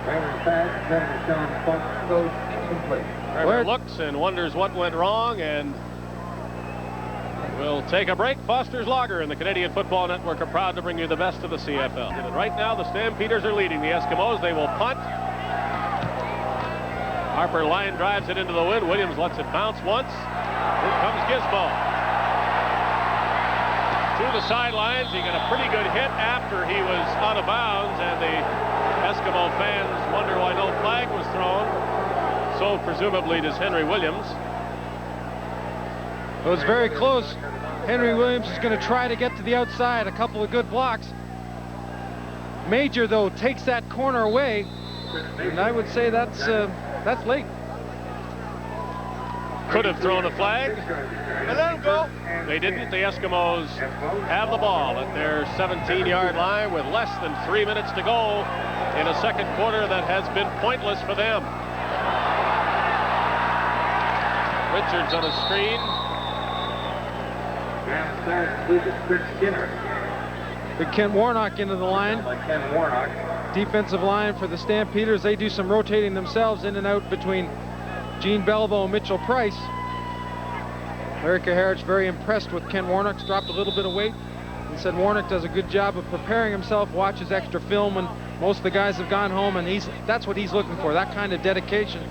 Kramer's pass, center Sean Faulkner goes incomplete. Kramer looks and wonders what went wrong, and we'll take a break. Foster's Lager and the Canadian Football Network are proud to bring you the best of the CFL. And right now, the Stampeders are leading the Eskimos. They will punt. Harper line drives it into the wind. Williams lets it bounce once. Here comes Gizmo. To the sidelines. He got a pretty good hit after he was out of bounds, and the Eskimo fans wonder why no flag was thrown. So presumably does Henry Williams. It was very close. Henry Williams is going to try to get to the outside. A couple of good blocks. Major, though, takes that corner away, and I would say that's late. could have thrown a flag. And let him go. They didn't. The Eskimos have the ball at their 17-yard line with less than 3 minutes to go in a second quarter that has been pointless for them. Richards on a screen. Big Ken Warnock into the line. Ken Warnock. Defensive line for the Stampeders. They do some rotating themselves in and out between Gene Belleville and Mitchell Price. Larry Caharich very impressed with Ken Warnock's dropped a little bit of weight. He said Warnock does a good job of preparing himself, watches extra film when most of the guys have gone home, and that's what he's looking for, that kind of dedication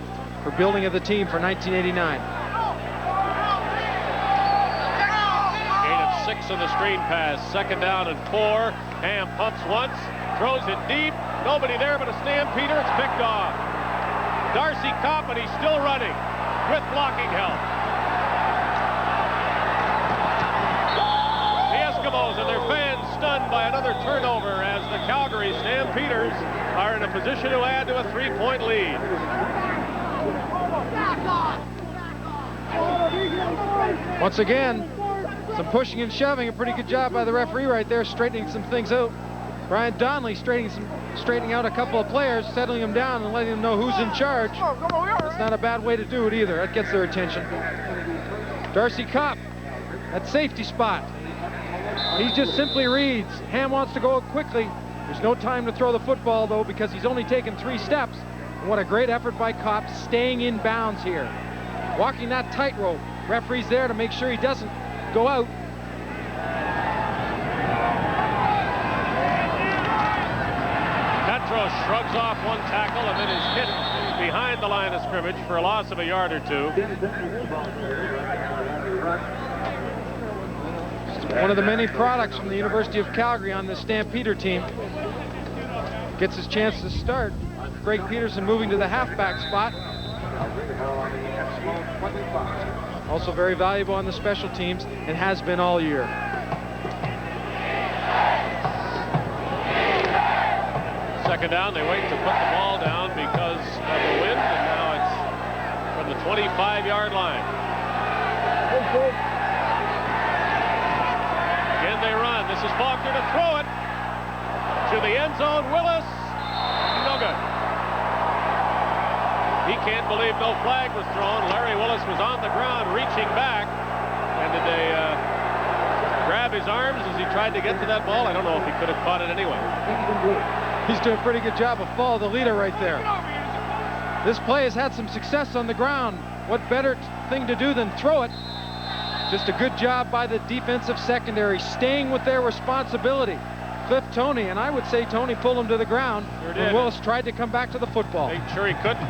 for building of the team for 1989. 6 on the screen pass. 2nd down and 4. Ham pumps once, throws it deep. Nobody there but a Stampeder. It's picked off. Darcy Kopp, and he's still running with blocking help. The Eskimos and their fans stunned by another turnover as the Calgary Stampeders are in a position to add to a 3-point lead. Once again, some pushing and shoving. A pretty good job by the referee right there, straightening some things out. Brian Donnelly straightening out a couple of players, settling them down and letting them know who's in charge. That's not a bad way to do it either. That gets their attention. Darcy Kopp at safety spot. He just simply reads. Ham wants to go quickly. There's no time to throw the football, though, because he's only taken 3 steps. And what a great effort by Kopp, staying in bounds here. Walking that tightrope. Referee's there to make sure he doesn't go out. Petros shrugs off one tackle and then is hit behind the line of scrimmage for a loss of a yard or 2. One of the many products from the University of Calgary on the Stampeder team. Gets his chance to start. Greg Peterson moving to the halfback spot. Also very valuable on the special teams and has been all year. Second down, they wait to put the ball down because of the wind, and now it's from the 25-yard line. Again they run. This is Faulkner to throw it to the end zone. Willis, no good. He can't believe no flag was thrown. Larry Willis was on the ground reaching back. And did they grab his arms as he tried to get to that ball? I don't know if he could have caught it anyway. He's doing a pretty good job of follow the leader right there. This play has had some success on the ground. What better thing to do than throw it? Just a good job by the defensive secondary, staying with their responsibility. Cliff Tony, and I would say Tony pulled him to the ground when Willis tried to come back to the football. Made sure he couldn't.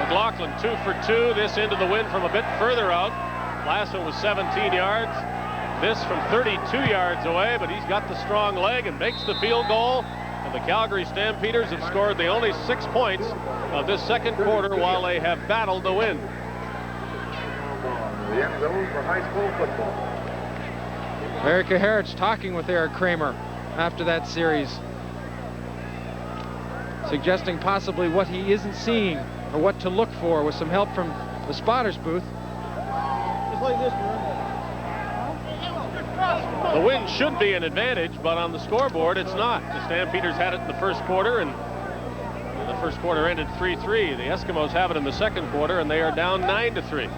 McLaughlin 2 for 2. This into the wind from a bit further out. Last one was 17 yards. This from 32 yards away, but he's got the strong leg and makes the field goal. And the Calgary Stampeders have scored the only 6 points of this second quarter while they have battled the wind. The end zone for high school football. Eric Caharich talking with Eric Kramer after that series, suggesting possibly what he isn't seeing or what to look for with some help from the spotter's booth. Just like this, man. The wind should be an advantage, but on the scoreboard it's not. The Stampeders had it in the first quarter, and the first quarter ended 3-3. The Eskimos have it in the second quarter, and they are down 9-3.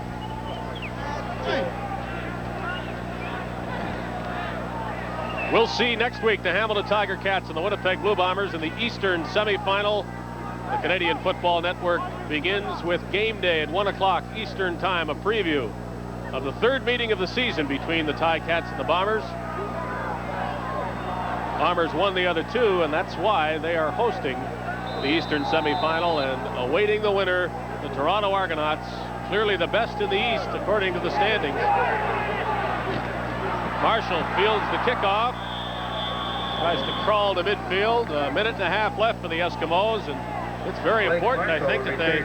We'll see next week the Hamilton Tiger Cats and the Winnipeg Blue Bombers in the Eastern semifinal. The Canadian Football Network begins with game day at 1 o'clock Eastern time, a preview of the 3rd meeting of the season between the Ticats and the Bombers. Bombers won the other 2, and that's why they are hosting the Eastern semifinal and awaiting the winner, the Toronto Argonauts, clearly the best in the East according to the standings. Marshall fields the kickoff, tries to crawl to midfield. A minute and a half left for the Eskimos, and it's very important, I think, that they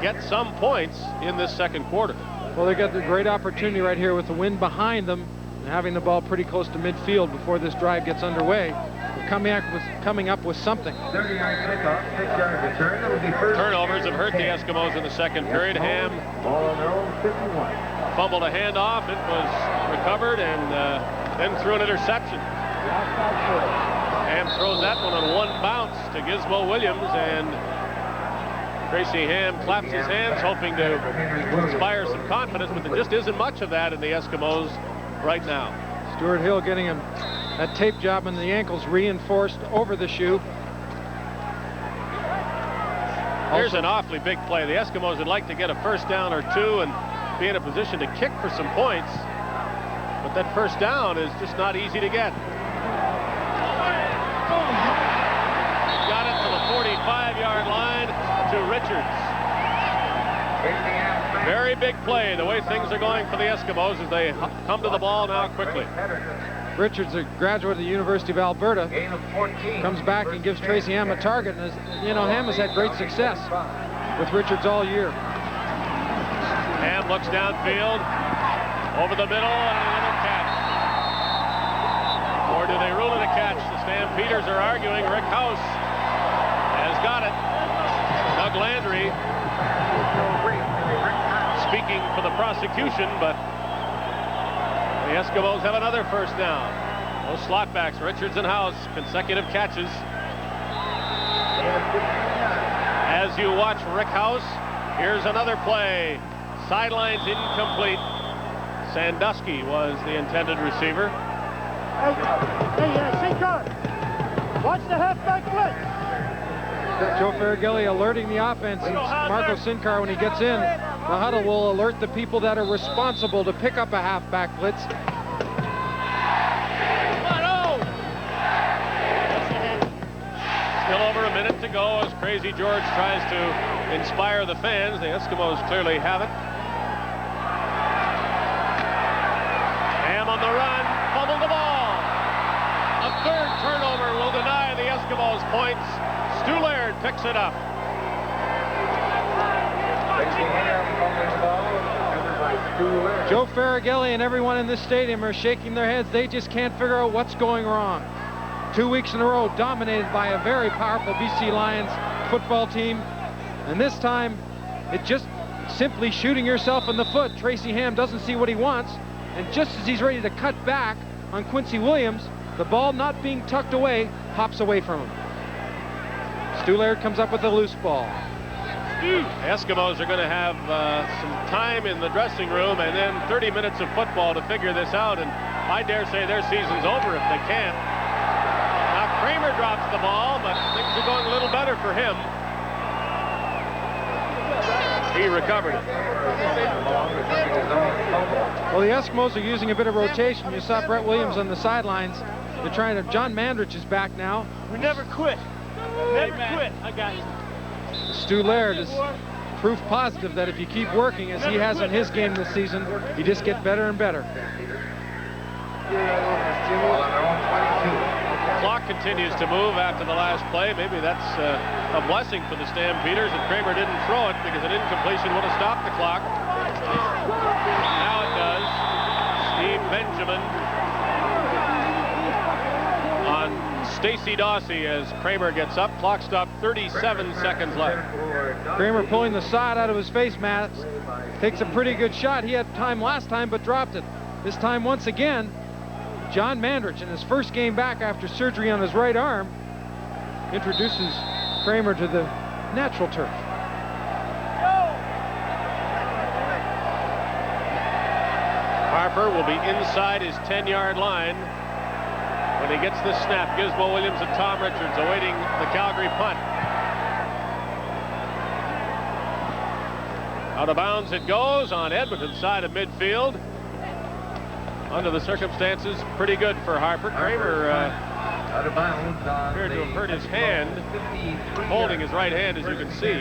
get some points in this second quarter. Well, they got the great opportunity right here with the wind behind them and having the ball pretty close to midfield before this drive gets underway. coming up with something. 30-yard kickoff, 6-yard return. It'll be first. Turnovers have hurt the Eskimos in the second period. Ham Ball on their own 51. fumbled a handoff. It was recovered and then threw an interception. Ham throws that one on one bounce to Gizmo Williams, and Tracy Ham claps his hands, hoping to inspire some confidence, but there just isn't much of that in the Eskimos right now. Stuart Hill getting him that tape job in the ankles reinforced over the shoe. Here's an awfully big play. The Eskimos would like to get a first down or two and be in a position to kick for some points, but that first down is just not easy to get. Got it to the 45-yard line to Richards. Very big play, the way things are going for the Eskimos as they come to the ball now quickly. Richards, a graduate of the University of Alberta, comes back and gives Tracy Ham a target. And you know, Ham has had great success with Richards all year. Ham looks downfield, over the middle, and another catch. Or do they rule it a catch? The Stampeders are arguing. Rick House has got it. Doug Landry speaking for the prosecution, but the Eskimos have another first down. Those slot backs, Richards and House, consecutive catches. As you watch Rick House, here's another play. Sidelines incomplete. Sandusky was the intended receiver. Hey, guard. Watch the halfback blitz. Joe Farragilli alerting the offense. And Marco Sincar, when he gets in, the huddle will alert the people that are responsible to pick up a halfback blitz. Still over a minute to go as Crazy George tries to inspire the fans. The Eskimos clearly have it. Ham on the run, fumbled the ball. A third turnover will deny the Eskimos points. Stu Laird picks it up. Joe Farragilli and everyone in this stadium are shaking their heads. They just can't figure out what's going wrong. 2 weeks in a row dominated by a very powerful BC Lions football team. And this time, it just simply shooting yourself in the foot. Tracy Ham doesn't see what he wants. And just as he's ready to cut back on Quincy Williams, the ball not being tucked away, hops away from him. Stu Laird comes up with a loose ball. Eskimos are going to have some time in the dressing room and then 30 minutes of football to figure this out, and I dare say their season's over if they can't. Now Kramer drops the ball, but things are going a little better for him. He recovered it. Well, the Eskimos are using a bit of rotation. You saw Brett Williams on the sidelines. They're trying to. John Mandrich is back now. We never quit. Never quit. I got you. Stu Laird is proof positive that if you keep working as he has in his game this season, you just get better and better. The clock continues to move after the last play. Maybe that's a blessing for the Stampeders that Kramer didn't throw it, because an incompletion would have stopped the clock. Now it does. Steve Benjamin on Stacy Dawsey as Kramer gets up. Clock stopped, 37 seconds left. Kramer pulling the side out of his face mask. Takes a pretty good shot. He had time last time but dropped it. This time once again, John Mandrich, in his first game back after surgery on his right arm, introduces Kramer to the natural turf. Harper will be inside his 10-yard line when he gets the snap. Gizmo Williams and Tom Richards awaiting the Calgary punt. Out of bounds it goes on Edmonton's side of midfield. Under the circumstances, pretty good for Harper. Kramer Out of bounds appeared to have hurt his hand, holding his right hand, as you can see.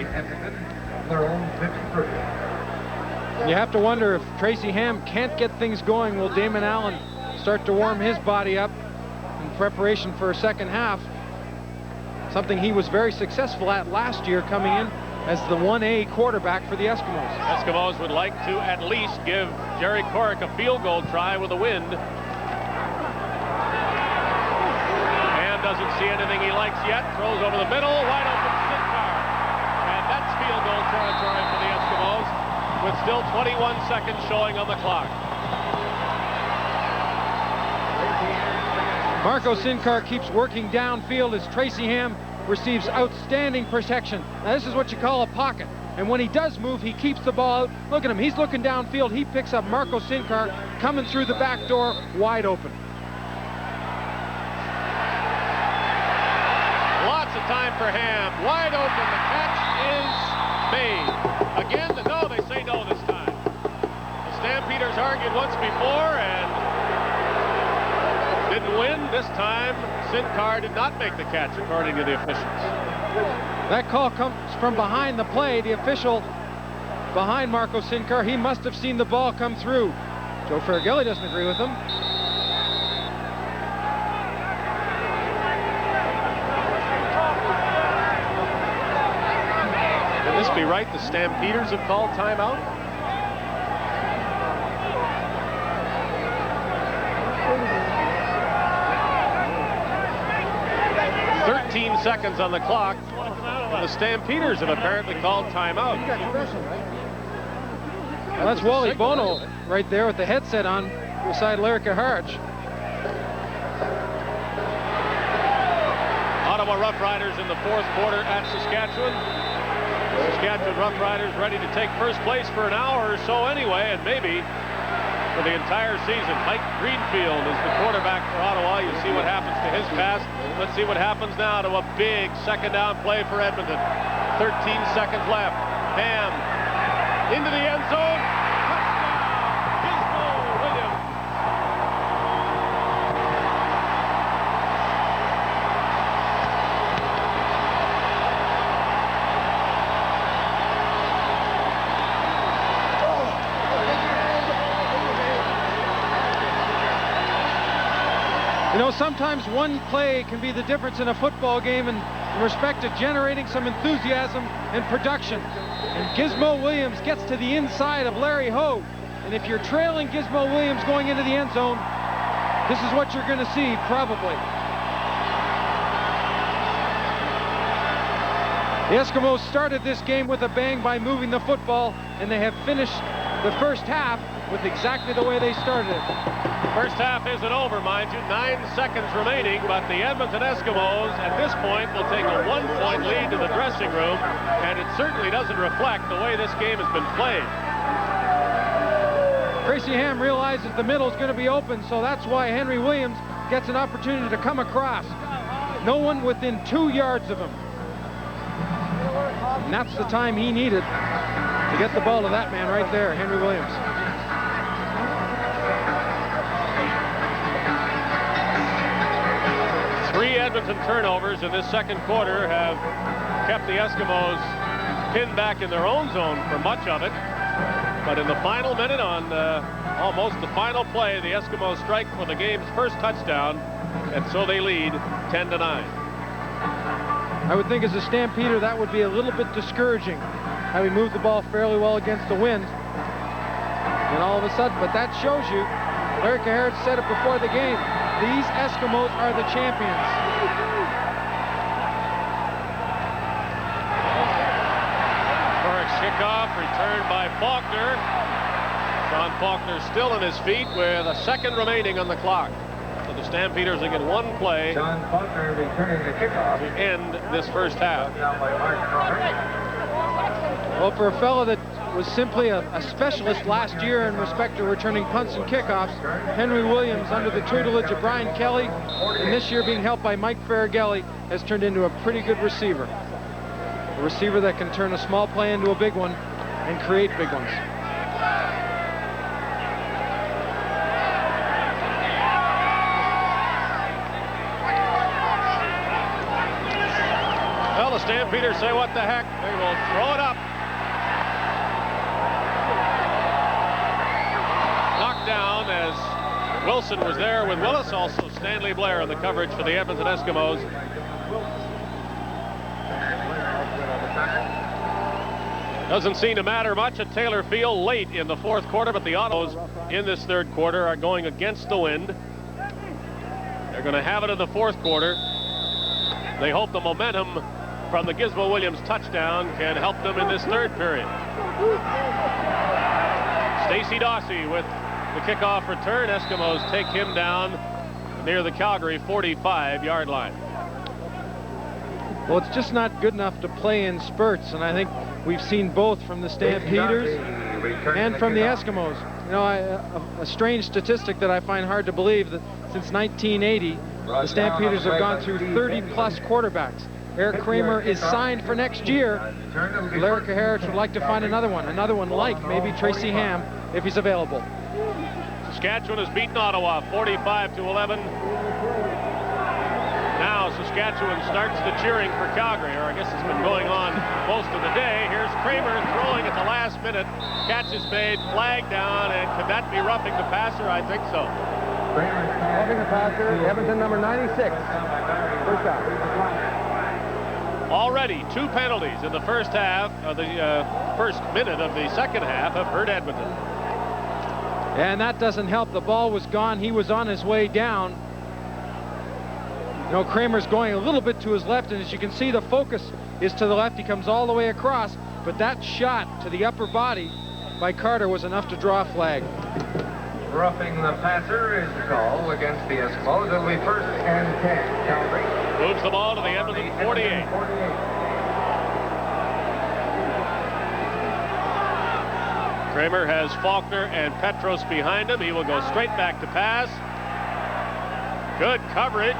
You have to wonder if Tracy Ham can't get things going. Will Damon Allen start to warm his body up in preparation for a second half? Something he was very successful at last year, coming in as the 1A quarterback for the Eskimos. Eskimos would like to at least give Jerry Corrick a field goal try with a wind. And doesn't see anything he likes yet. Throws over the middle, wide open Sinkar. And that's field goal territory for the Eskimos, with still 21 seconds showing on the clock. Marco Sinkar keeps working downfield as Tracy Ham receives outstanding protection. Now this is what you call a pocket. And when he does move, he keeps the ball out. Look at him, he's looking downfield. He picks up Marco Sinkar coming through the back door, wide open. Lots of time for Ham, wide open. The catch is made. Again, no, they say no this time. The Stampeders argued once before and didn't win. This time, Sinkar did not make the catch, according to the officials. That call comes from behind the play. The official behind Marco Sinkar, he must have seen the ball come through. Joe Farraghelli doesn't agree with him. Can this be right? The Stampeders have called timeout? 13 seconds on the clock. The Stampeders have apparently called timeout. Well, that's Wally Bono right there with the headset on beside Larry Harch. Ottawa Roughriders in the fourth quarter at Saskatchewan. Saskatchewan Roughriders ready to take first place for an hour or so anyway, and maybe for the entire season. Mike Greenfield is the quarterback for Ottawa. You see what happens to his pass. Let's see what happens now to a big second down play for Edmonton. 13 seconds left. Ham into the end zone. Touchdown! Gizmo Williams. You know, sometimes one play can be the difference in a football game in respect to generating some enthusiasm and production. And Gizmo Williams gets to the inside of Larry Hogue. And if you're trailing Gizmo Williams going into the end zone, this is what you're going to see, probably. The Eskimos started this game with a bang by moving the football, and they have finished the first half with exactly the way they started it. First half isn't over, mind you. 9 seconds remaining, but the Edmonton Eskimos at this point will take a 1-point lead to the dressing room, and it certainly doesn't reflect the way this game has been played. Tracy Ham realizes the middle is going to be open, so that's why Henry Williams gets an opportunity to come across. No one within 2 yards of him. And that's the time he needed to get the ball to that man right there, Henry Williams. Three Edmonton turnovers in this second quarter have kept the Eskimos pinned back in their own zone for much of it. But in the final minute, on almost the final play, the Eskimos strike for the game's first touchdown, and so they lead 10-9. I would think as a Stampeder that would be a little bit discouraging, having moved the ball fairly well against the wind. And all of a sudden, but that shows you, Larry Harris said it before the game, these Eskimos are the champions. First kickoff returned by Faulkner. Sean Faulkner still on his feet with a second remaining on the clock. So the Stampeders will get one play Sean Faulkner returning the kickoff. to end this first half. Well, for a fellow that was simply a specialist last year in respect to returning punts and kickoffs, Henry Williams, under the tutelage of Brian Kelly, and this year being helped by Mike Farraghelli, has turned into a pretty good receiver. A receiver that can turn a small play into a big one and create big ones. Well, the Stampeders say, what the heck? They will throw it up. Knocked down as Wilson was there with Willis, also Stanley Blair on the coverage for the Edmonton Eskimos. Doesn't seem to matter much at Taylor Field late in the fourth quarter, but the Ottawas in this third quarter are going against the wind. They're going to have it in the fourth quarter. they hope the momentum from the Gizmo Williams touchdown can help them in this third period. Stacey Dawsey with the kickoff return. Eskimos take him down near the Calgary 45-yard line. Well, it's just not good enough to play in spurts, and I think we've seen both from the Stampeders and from the Eskimos. You know, a strange statistic that I find hard to believe, that since 1980, the Stampeders have gone through 30-plus quarterbacks. Eric Kramer is signed for next year. Larry Kaharic would like to find another one like maybe Tracy Ham if he's available. Saskatchewan has beaten Ottawa 45-11. Now Saskatchewan starts the cheering for Calgary, or I guess it's been going on most of the day. Here's Kramer throwing at the last minute. Catch is made, flag down, and could that be roughing the passer? I think so. Roughing the passer, Edmonton number 96. First down. Already 2 penalties in the first half, the first minute of the second half have hurt Edmonton. And that doesn't help. The ball was gone. He was on his way down. You know, Kramer's going a little bit to his left, and as you can see, the focus is to the left. He comes all the way across, but that shot to the upper body by Carter was enough to draw a flag. Roughing the passer is the call against the Eskimos. It'll be 1st and 10. Calgary moves the ball to the Edmonton 48. Kramer has Faulkner and Petros behind him. He will go straight back to pass. Good coverage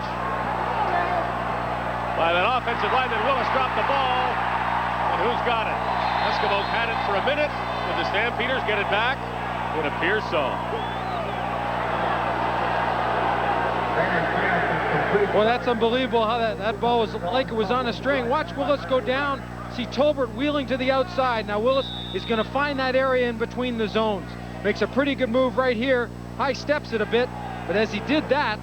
by that offensive lineman. Willis dropped the ball. And who's got it? Eskimos had it for a minute. Did the Stampeders get it back? It appears so. Well, that's unbelievable how that ball was like it was on a string. Watch Willis go down. See Tolbert wheeling to the outside. Now Willis is going to find that area in between the zones. Makes a pretty good move right here. High steps it a bit, but as he did that,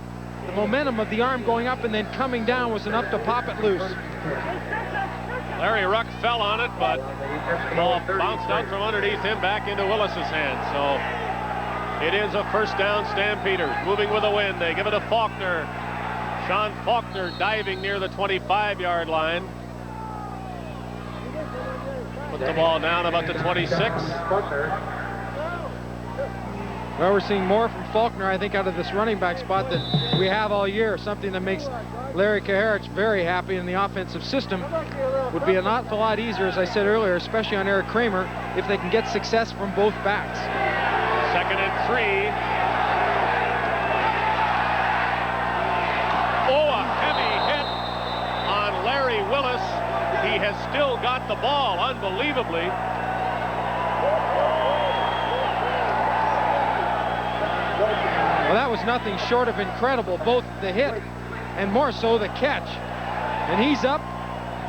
the momentum of the arm going up and then coming down was enough to pop it loose. Larry Ruck fell on it, but the ball bounced out from underneath him back into Willis's hands. So it is a first down. Stampeders moving with a win. They give it to Faulkner. Sean Faulkner diving near the 25-yard line. Put the ball down about the 26. Well, we're seeing more from Faulkner, I think, out of this running back spot that we have all year. Something that makes Larry Kaharic very happy, in the offensive system would be an awful lot easier, as I said earlier, especially on Eric Kramer, if they can get success from both backs. 2nd and 3. Oh, a heavy hit on Larry Willis. He has still got the ball, unbelievably. Well, that was nothing short of incredible, both the hit and more so the catch. And he's up.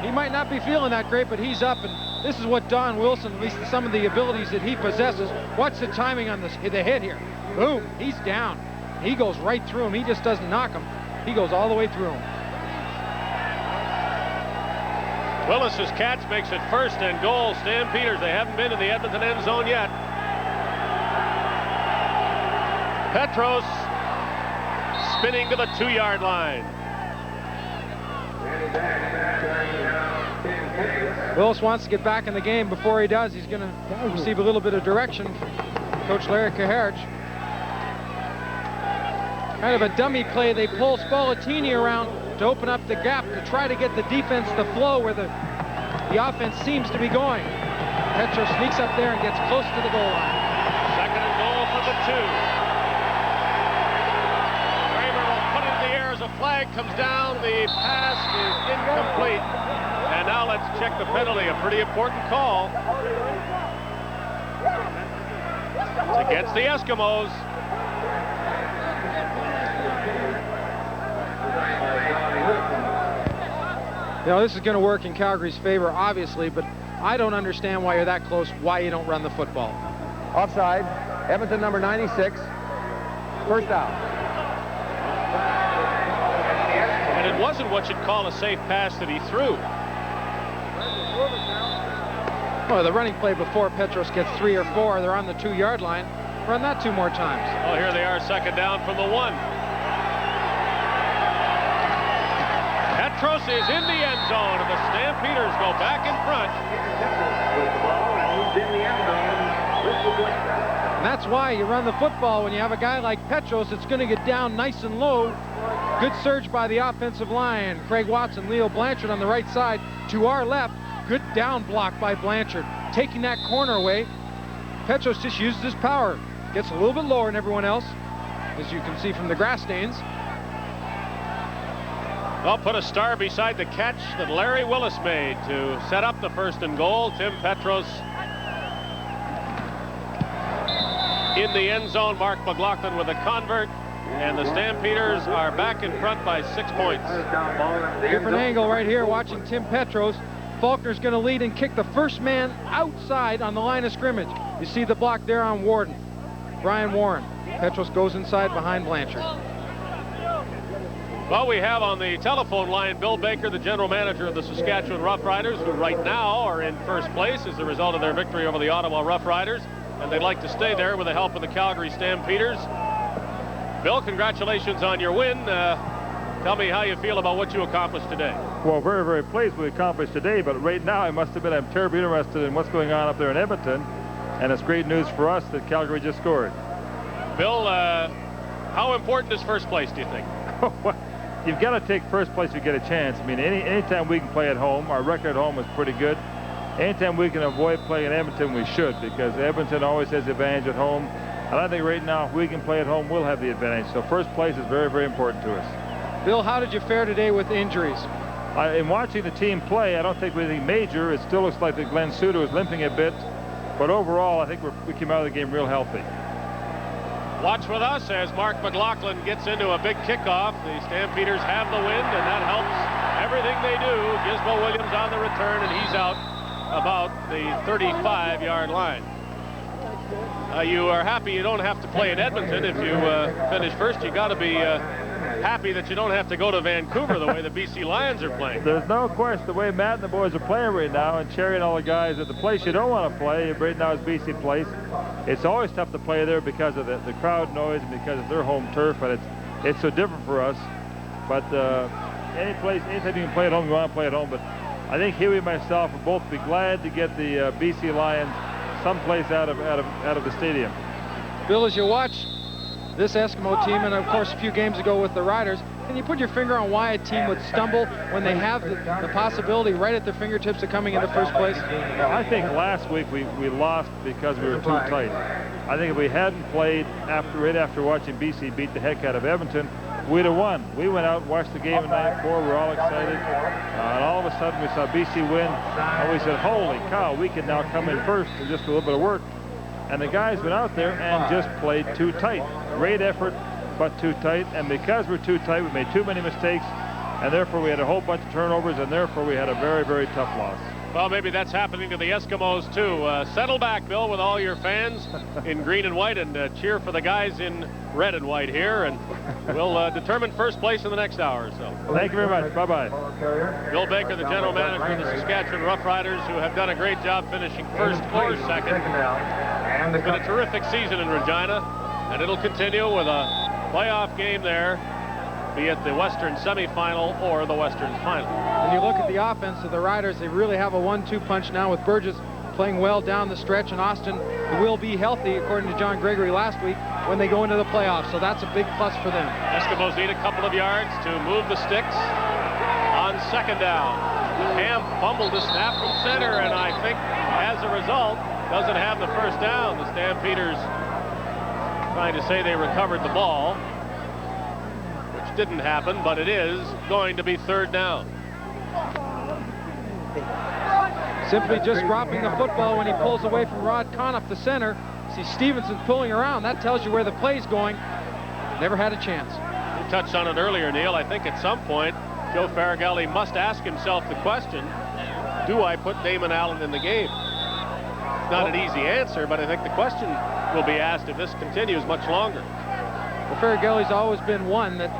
He might not be feeling that great, but he's up. And this is what Don Wilson, at least some of the abilities that he possesses. Watch the timing on the hit here. Boom, he's down. He goes right through him. He just doesn't knock him. He goes all the way through him. Willis's catch makes it 1st and goal. Stampeders, they haven't been in the Edmonton end zone yet. Petros spinning to the 2-yard line. Willis wants to get back in the game. Before he does, he's going to receive a little bit of direction from Coach Larry Kaharic. Kind of a dummy play. They pull Spallettini around to open up the gap to try to get the defense to flow where the offense seems to be going. Petros sneaks up there and gets close to the goal line. 2nd and goal for the 2. Kramer will put it in the air as a flag comes down. The pass is incomplete. And now let's check the penalty. A pretty important call. It's against the Eskimos. You know, this is going to work in Calgary's favor, obviously, but I don't understand why you're that close, why you don't run the football. Offside, Edmonton number 96. First down. And it wasn't what you'd call a safe pass that he threw. Oh, the running play before Petros gets 3 or 4, they're on the 2-yard line. Run that 2 more times. Oh, here they are, 2nd down from the 1. Petros is in the end zone, and the Stampeders go back in front. And that's why you run the football when you have a guy like Petros. It's going to get down nice and low. Good surge by the offensive line. Craig Watson, Leo Blanchard on the right side. To our left, good down block by Blanchard. Taking that corner away. Petros just uses his power. Gets a little bit lower than everyone else, as you can see from the grass stains. Well, put a star beside the catch that Larry Willis made to set up the 1st and goal. Tim Petros in the end zone. Mark McLaughlin with a convert. And the Stampeders are back in front by 6 points. Different angle right here watching Tim Petros. Faulkner's going to lead and kick the first man outside on the line of scrimmage. You see the block there on Warden. Brian Warren. Petros goes inside behind Blanchard. Well, we have on the telephone line Bill Baker, the general manager of the Saskatchewan Roughriders, who right now are in first place as a result of their victory over the Ottawa Roughriders. And they'd like to stay there with the help of the Calgary Stampeders. Bill, congratulations on your win. Tell me how you feel about what you accomplished today. Well, very, very pleased with what we accomplished today, but right now I must admit I'm terribly interested in what's going on up there in Edmonton, and it's great news for us that Calgary just scored. Bill, how important is first place, do you think? You've got to take first place if you get a chance. I mean, anytime we can play at home, our record at home is pretty good. Anytime we can avoid playing in Edmonton, we should, because Edmonton always has the advantage at home. And I think right now, if we can play at home, we'll have the advantage. So first place is very, very important to us. Bill, how did you fare today with injuries? In watching the team play, I don't think anything major. It still looks like that Glenn Suter is limping a bit. But overall, I think we came out of the game real healthy. Watch with us as Mark McLaughlin gets into a big kickoff. The Stampeders have the wind, and that helps everything they do. Gizmo Williams on the return, and he's out about the 35-yard line. You are happy you don't have to play in Edmonton. If you finish first, you got to be happy that you don't have to go to Vancouver the way the BC Lions are playing. There's no question the way Matt and the boys are playing right now, and Cherry and all the guys at the place you don't want to play right now is BC Place. It's always tough to play there because of the crowd noise and because of their home turf, and it's so different for us. But anytime you can play at home, you want to play at home. But I think Huey and myself will both be glad to get the BC Lions someplace out of the stadium. Bill, as you watch this Eskimo team, and of course a few games ago with the Riders, can you put your finger on why a team would stumble when they have the possibility right at their fingertips of coming into first place? Well, I think last week we lost because we were too tight. I think if we hadn't played right after watching BC beat the heck out of Edmonton, we'd have won. We went out and watched the game in '94. We were all excited. And all of a sudden we saw BC win. And we said, holy cow, we can now come in first with just a little bit of work. And the guys went out there and just played too tight. Great effort, but too tight. And because we're too tight, we made too many mistakes. And therefore we had a whole bunch of turnovers. And therefore we had a very, very tough loss. Well, maybe that's happening to the Eskimos, too. Settle back, Bill, with all your fans in green and white, and cheer for the guys in red and white here, and we'll determine first place in the next hour or so. Thank you very much. Bye-bye. Bill Baker, the general manager of the Saskatchewan Roughriders, who have done a great job finishing first or second. It's been a terrific season in Regina, and it'll continue with a playoff game there, be it the Western semifinal or the Western final. When you look at the offense of the Riders, they really have a 1-2 punch now with Burgess playing well down the stretch, and Austin will be healthy, according to John Gregory last week, when they go into the playoffs. So that's a big plus for them. Eskimos need a couple of yards to move the sticks on second down. Ham fumbled the snap from center, and I think as a result doesn't have the first down. The Stampeders trying to say they recovered the ball, which didn't happen, but it is going to be third down. Simply just dropping the football when he pulls away from Rod Conniff, the center. See Stevenson pulling around. That tells you where the play's going. Never had a chance. You touched on it earlier, Neil. I think at some point, Joe Faragalli must ask himself the question, do I put Damon Allen in the game? It's not an easy answer, but I think the question will be asked if this continues much longer. Well, Faragalli's always been one that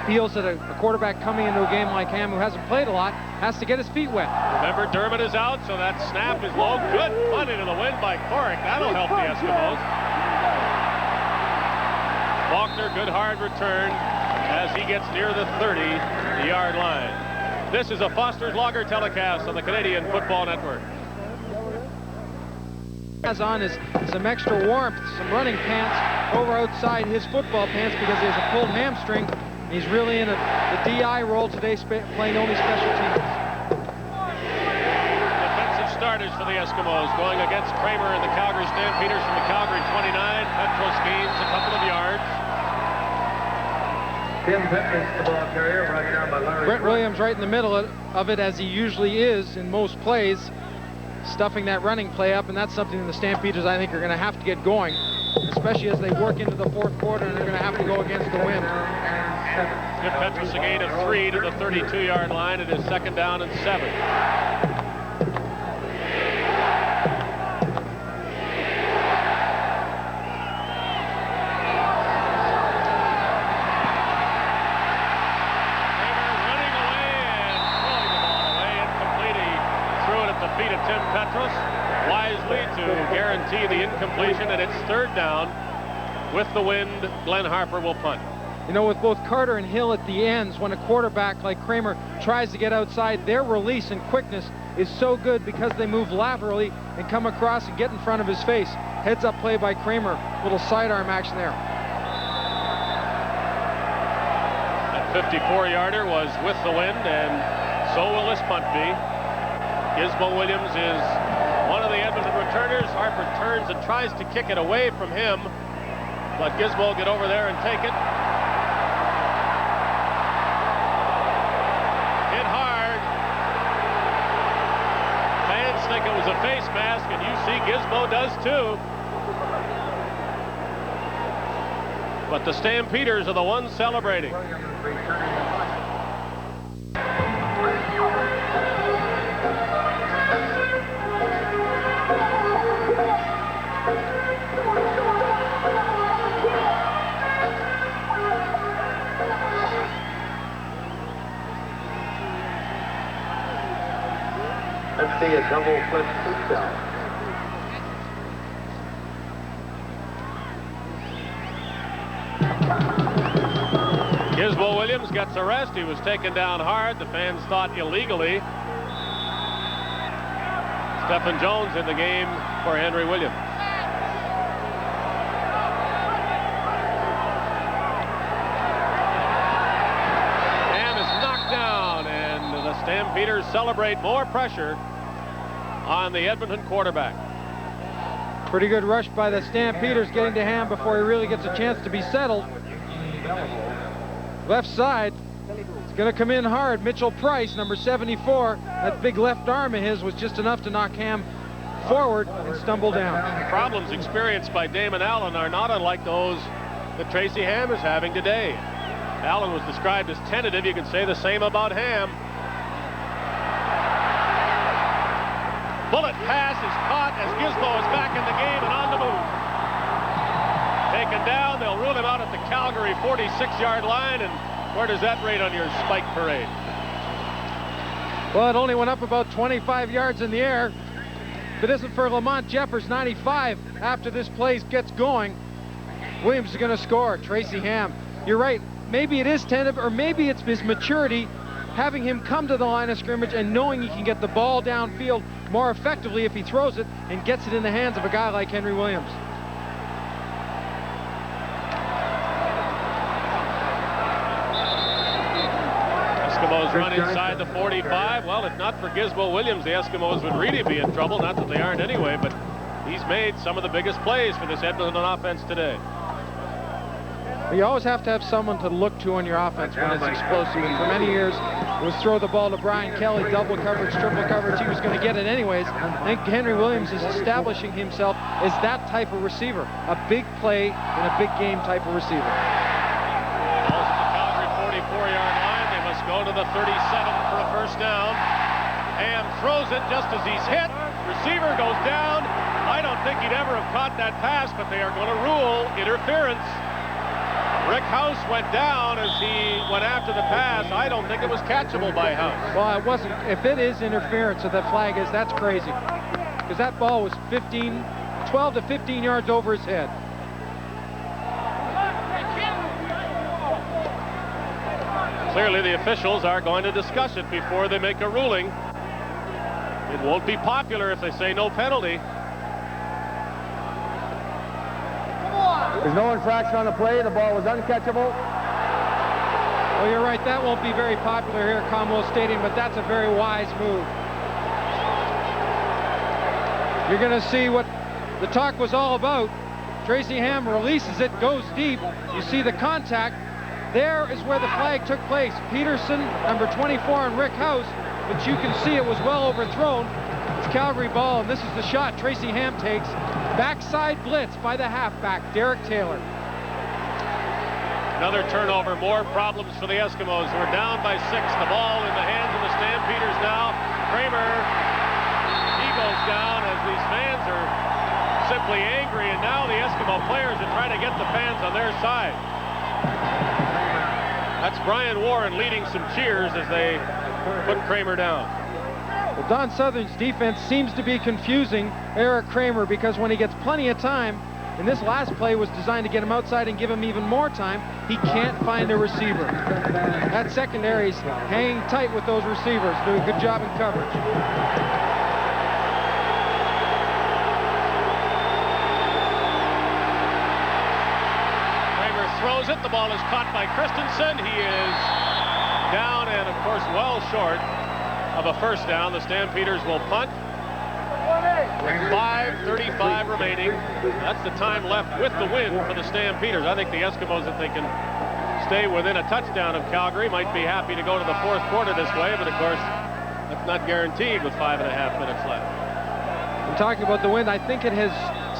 feels that a quarterback coming into a game like Ham, who hasn't played a lot, has to get his feet wet. Remember, Dermott is out, so that snap is low. Good punt into the wind by Corrick. That'll help the Eskimos. Faulkner, good hard return as he gets near the 30-yard line. This is a Foster's Lager telecast on the Canadian Football Network. Has on is some extra warmth, some running pants over outside his football pants because he has a pulled hamstring. He's really in the DI role today, playing only special teams. Defensive starters for the Eskimos going against Kramer and the Calgary Stampeders from the Calgary 29. Petros gains a couple of yards. Tim Petros, the ball carrier, brought down by Larry. Brent Williams right in the middle of it, as he usually is in most plays, stuffing that running play up, and that's something the Stampeders, I think, are going to have to get going, especially as they work into the fourth quarter, and they're going to have to go against the wind. Give Petros a gain of 3 to the 32-yard line. It is 2nd down and 7. Tim Petros wisely to guarantee the incompletion, and it's 3rd down. With the wind, Glenn Harper will punt. You know, with both Carter and Hill at the ends, when a quarterback like Kramer tries to get outside, their release and quickness is so good because they move laterally and come across and get in front of his face. Heads up play by Kramer, little sidearm action there. That 54-yarder was with the wind, and so will this punt be. Gizmo Williams is one of the Edmonton returners. Harper turns and tries to kick it away from him, but Gizmo will get over there and take it. Hit hard. Fans think it was a face mask, and you see Gizmo does too. But the Stampeders are the ones celebrating. Let's see a double flip touchdown. Gizmo Williams gets a rest. He was taken down hard. The fans thought illegally. Stephen Jones in the game for Henry Williams. Ham is knocked down, and the Stampeders celebrate more pressure on the Edmonton quarterback. Pretty good rush by the Stampeders, getting to Ham before he really gets a chance to be settled. Left side, it's going to come in hard. Mitchell Price, number 74, that big left arm of his was just enough to knock Ham forward and stumble down. Problems experienced by Damon Allen are not unlike those that Tracy Ham is having today. Allen was described as tentative. You can say the same about Ham. Bullet pass is caught as Gizmo is back in the game and on the move. Taken down, they'll rule him out at the Calgary 46-yard line, and where does that rate on your spike parade? Well, it only went up about 25 yards in the air. If it isn't for Lamont Jeffers, 95, after this play gets going, Williams is going to score. Tracy Ham, you're right. Maybe it is tentative, or maybe it's his maturity, having him come to the line of scrimmage and knowing he can get the ball downfield more effectively if he throws it and gets it in the hands of a guy like Henry Williams. Eskimos run inside the 45. Well, if not for Gizmo Williams, the Eskimos would really be in trouble. Not that they aren't anyway, but he's made some of the biggest plays for this Edmonton offense today. You always have to have someone to look to on your offense when it's explosive. And for many years, it was throw the ball to Brian Kelly, double coverage, triple coverage. He was going to get it anyways. I think Henry Williams is establishing himself as that type of receiver, a big play in a big game type of receiver. Balls at the Calgary 44-yard line. They must go to the 37 for a first down. Ham throws it just as he's hit. Receiver goes down. I don't think he'd ever have caught that pass, but they are going to rule interference. Rick House went down as he went after the pass. I don't think it was catchable by House. Well, it wasn't. If it is interference, if that flag is, that's crazy. Because that ball was 12 to 15 yards over his head. Clearly, the officials are going to discuss it before they make a ruling. It won't be popular if they say no penalty. There's no infraction on the play. The ball was uncatchable. Well, you're right. That won't be very popular here at Commonwealth Stadium, but that's a very wise move. You're going to see what the talk was all about. Tracy Ham releases it, goes deep. You see the contact. There is where the flag took place. Peterson, number 24, and Rick House, but you can see it was well overthrown. It's Calgary ball, and this is the shot Tracy Ham takes. Backside blitz by the halfback, Derek Taylor. Another turnover, more problems for the Eskimos. We're down by 6. The ball in the hands of the Stampeders now. Kramer, he goes down as these fans are simply angry, and now the Eskimo players are trying to get the fans on their side. That's Brian Warren leading some cheers as they put Kramer down. Well, Don Southern's defense seems to be confusing Eric Kramer, because when he gets plenty of time, and this last play was designed to get him outside and give him even more time, he can't find a receiver. That secondary's hanging tight with those receivers, doing a good job in coverage. Kramer throws it. The ball is caught by Christensen. He is down and, of course, well short of a first down. The Stampeders will punt. 5:35 remaining. That's the time left with the win for the Stampeders. I think the Eskimos, if they can stay within a touchdown of Calgary, might be happy to go to the fourth quarter this way, but of course that's not guaranteed with 5.5 minutes left. I'm talking about the wind. I think it has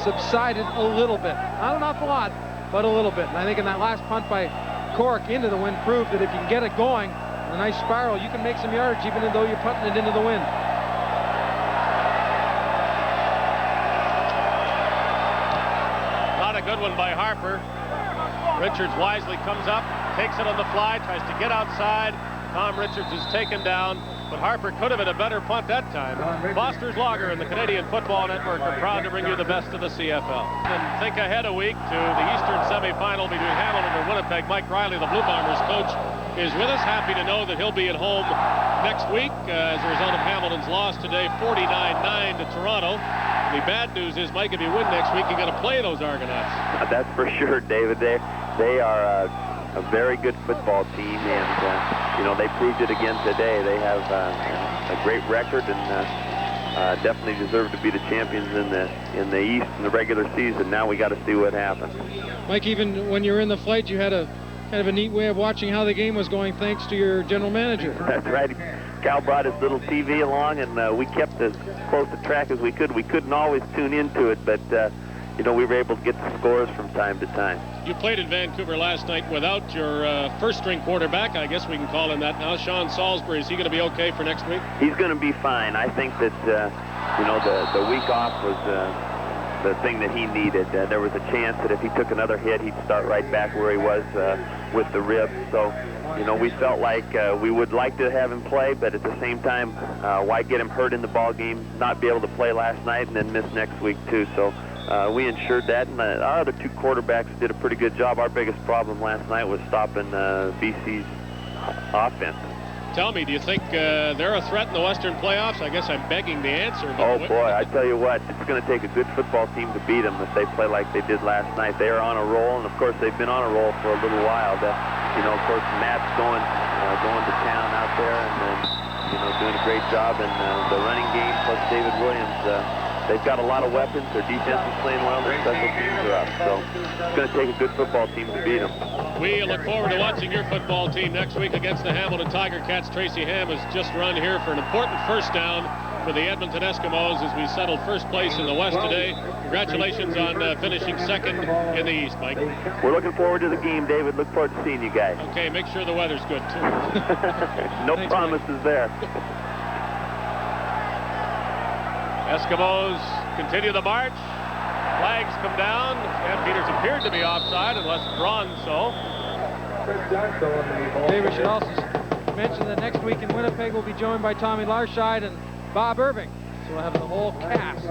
subsided a little bit. Not an awful lot, but a little bit. And I think in that last punt by Cork into the wind proved that if you can get it going in a nice spiral, you can make some yardage even though you're putting it into the wind. Good one by Harper. Richards wisely comes up, takes it on the fly, tries to get outside. Tom Richards is taken down, but Harper could have been a better punt that time. Foster's Lager and the Canadian Football Network are proud to bring you the best of the CFL. And think ahead a week to the Eastern semifinal between Hamilton and Winnipeg. Mike Riley, the Blue Bombers coach, is with us. Happy to know that he'll be at home next week as a result of Hamilton's loss today, 49-9 to Toronto. The bad news is, Mike, if you win next week, you're going to play those Argonauts. That's for sure, David. They are a very good football team, and you know, they proved it again today. They have a great record and definitely deserve to be the champions in the East in the regular season. Now we got to see what happens. Mike, even when you were in the flight, you had a kind of a neat way of watching how the game was going, thanks to your general manager. That's right. Cal brought his little TV along, and we kept as close a track as we could. We couldn't always tune into it, but you know, we were able to get the scores from time to time. You played in Vancouver last night without your first-string quarterback. I guess we can call him that now. Sean Salisbury, is he going to be okay for next week? He's going to be fine. I think that you know, the week off was the thing that he needed. There was a chance that if he took another hit, he'd start right back where he was with the ribs. So, you know, we felt like we would like to have him play, but at the same time, why get him hurt in the ball game, not be able to play last night and then miss next week too. So we ensured that, and our other two quarterbacks did a pretty good job. Our biggest problem last night was stopping BC's offense. Tell me, do you think they're a threat in the Western playoffs? I guess I'm begging the answer. Oh, boy, I tell you what, it's going to take a good football team to beat them if they play like they did last night. They are on a roll, and, of course, they've been on a roll for a little while. You know, of course, Matt's going to town out there and, you know, doing a great job. And the running game plus David Williams, they've got a lot of weapons. Their defense is playing well. Their special teams are up. So it's going to take a good football team to beat them. We look forward to watching your football team next week against the Hamilton Tiger Cats. Tracy Ham has just run here for an important first down for the Edmonton Eskimos as we settle first place in the West today. Congratulations on finishing second in the East, Mike. We're looking forward to the game, David. Look forward to seeing you guys. Okay, make sure the weather's good, too. No Thanks, promises Mike. there. Eskimos continue the march. Flags come down. Stampeders appeared to be offside unless drawn so. Okay, we should also mention that next week in Winnipeg we'll be joined by Tommy Larscheid and Bob Irving. So we'll have the whole cast.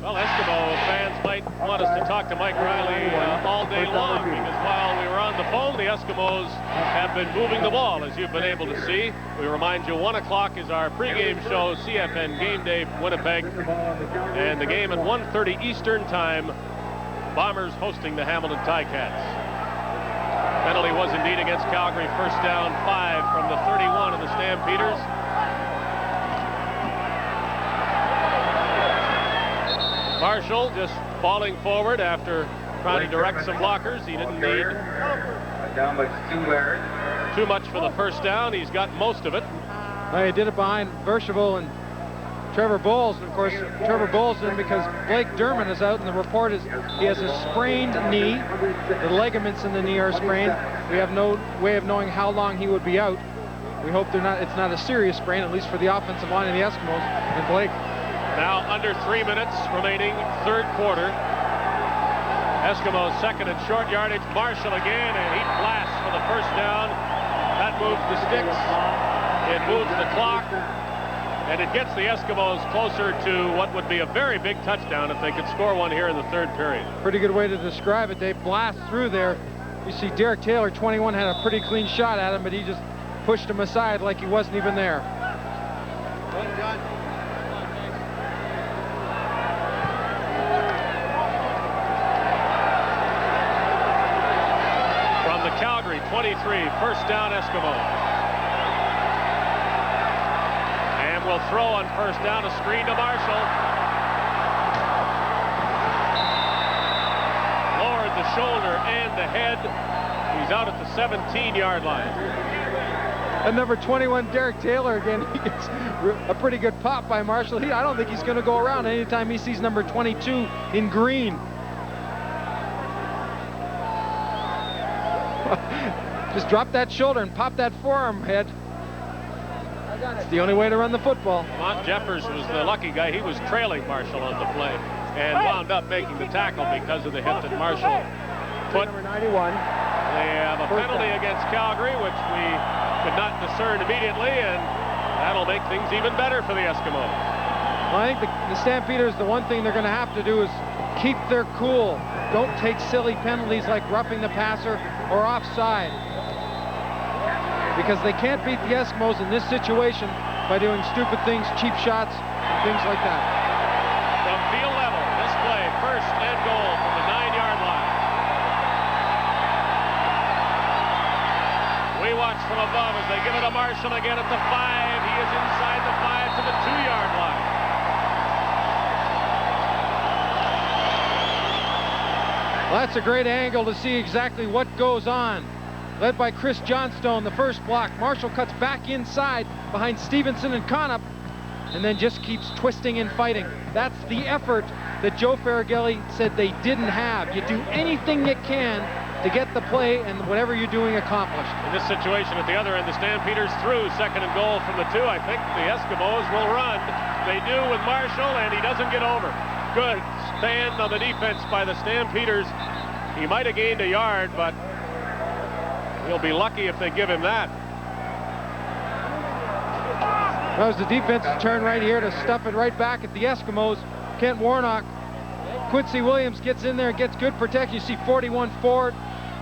Well, Eskimo fans might want us to talk to Mike Riley all day long, because while we were on the phone, the Eskimos have been moving the ball, as you've been able to see. We remind you, 1 o'clock is our pregame show, CFN Game Day Winnipeg, and the game at 1:30 Eastern Time. Bombers hosting the Hamilton Ticats. Penalty was indeed against Calgary. First down, 5 from the 31 of the Stampeders. Marshall just falling forward after trying to direct some blockers. He didn't need down by 2 yards. too much for the first down. He's got most of it. Well, he did it behind Verchevel and Trevor Bowles. And of course, Trevor Bowles didn't, because Blake Dermott is out, and the report is he has a sprained knee. The ligaments in the knee are sprained. We have no way of knowing how long he would be out. We hope it's not a serious sprain, at least for the offensive line of the Eskimos. And Blake. Now under 3 minutes remaining, third quarter. Eskimos second and short yardage. Marshall again, and he blasts for the first down. That moves the sticks. It moves the clock. And it gets the Eskimos closer to what would be a very big touchdown if they could score one here in the third period. Pretty good way to describe it. They blast through there. You see Derek Taylor, 21, had a pretty clean shot at him, but he just pushed him aside like he wasn't even there. From the Calgary 23, first down Eskimos. And will throw on first down, a screen to Marshall. Lowered the shoulder and the head. He's out at the 17-yard line. And number 21, Derek Taylor, again, he gets a pretty good pop by Marshall. I don't think he's going to go around anytime he sees number 22 in green. Just drop that shoulder and pop that forearm head. It's the only way to run the football. Mont Jeffers was the lucky guy. He was trailing Marshall on the play and wound up making the tackle because of the hit that Marshall put. Number 91. They have a penalty against Calgary, which we could not discern immediately, and that'll make things even better for the Eskimos. Well, I think the Stampeders, the one thing they're going to have to do is keep their cool. Don't take silly penalties like roughing the passer or offside, because they can't beat the Eskimos in this situation by doing stupid things, cheap shots, things like that. From field level, this play, first and goal from the 9-yard line. We watch from above as they give it to Marshall again at the 5. He is inside the 5 to the 2-yard line. Well, that's a great angle to see exactly what goes on. Led by Chris Johnstone, the first block. Marshall cuts back inside behind Stevenson and Conop, and then just keeps twisting and fighting. That's the effort that Joe Faragelli said they didn't have. You do anything you can to get the play and whatever you're doing accomplished. In this situation at the other end, the Stampeders through second and goal from the 2. I think the Eskimos will run. They do with Marshall, and he doesn't get over. Good stand on the defense by the Stampeders. He might have gained a yard, but he'll be lucky if they give him that. That was the defense's turn right here to stuff it right back at the Eskimos. Kent Warnock. Quincy Williams gets in there, gets good protection. You see 41 Ford,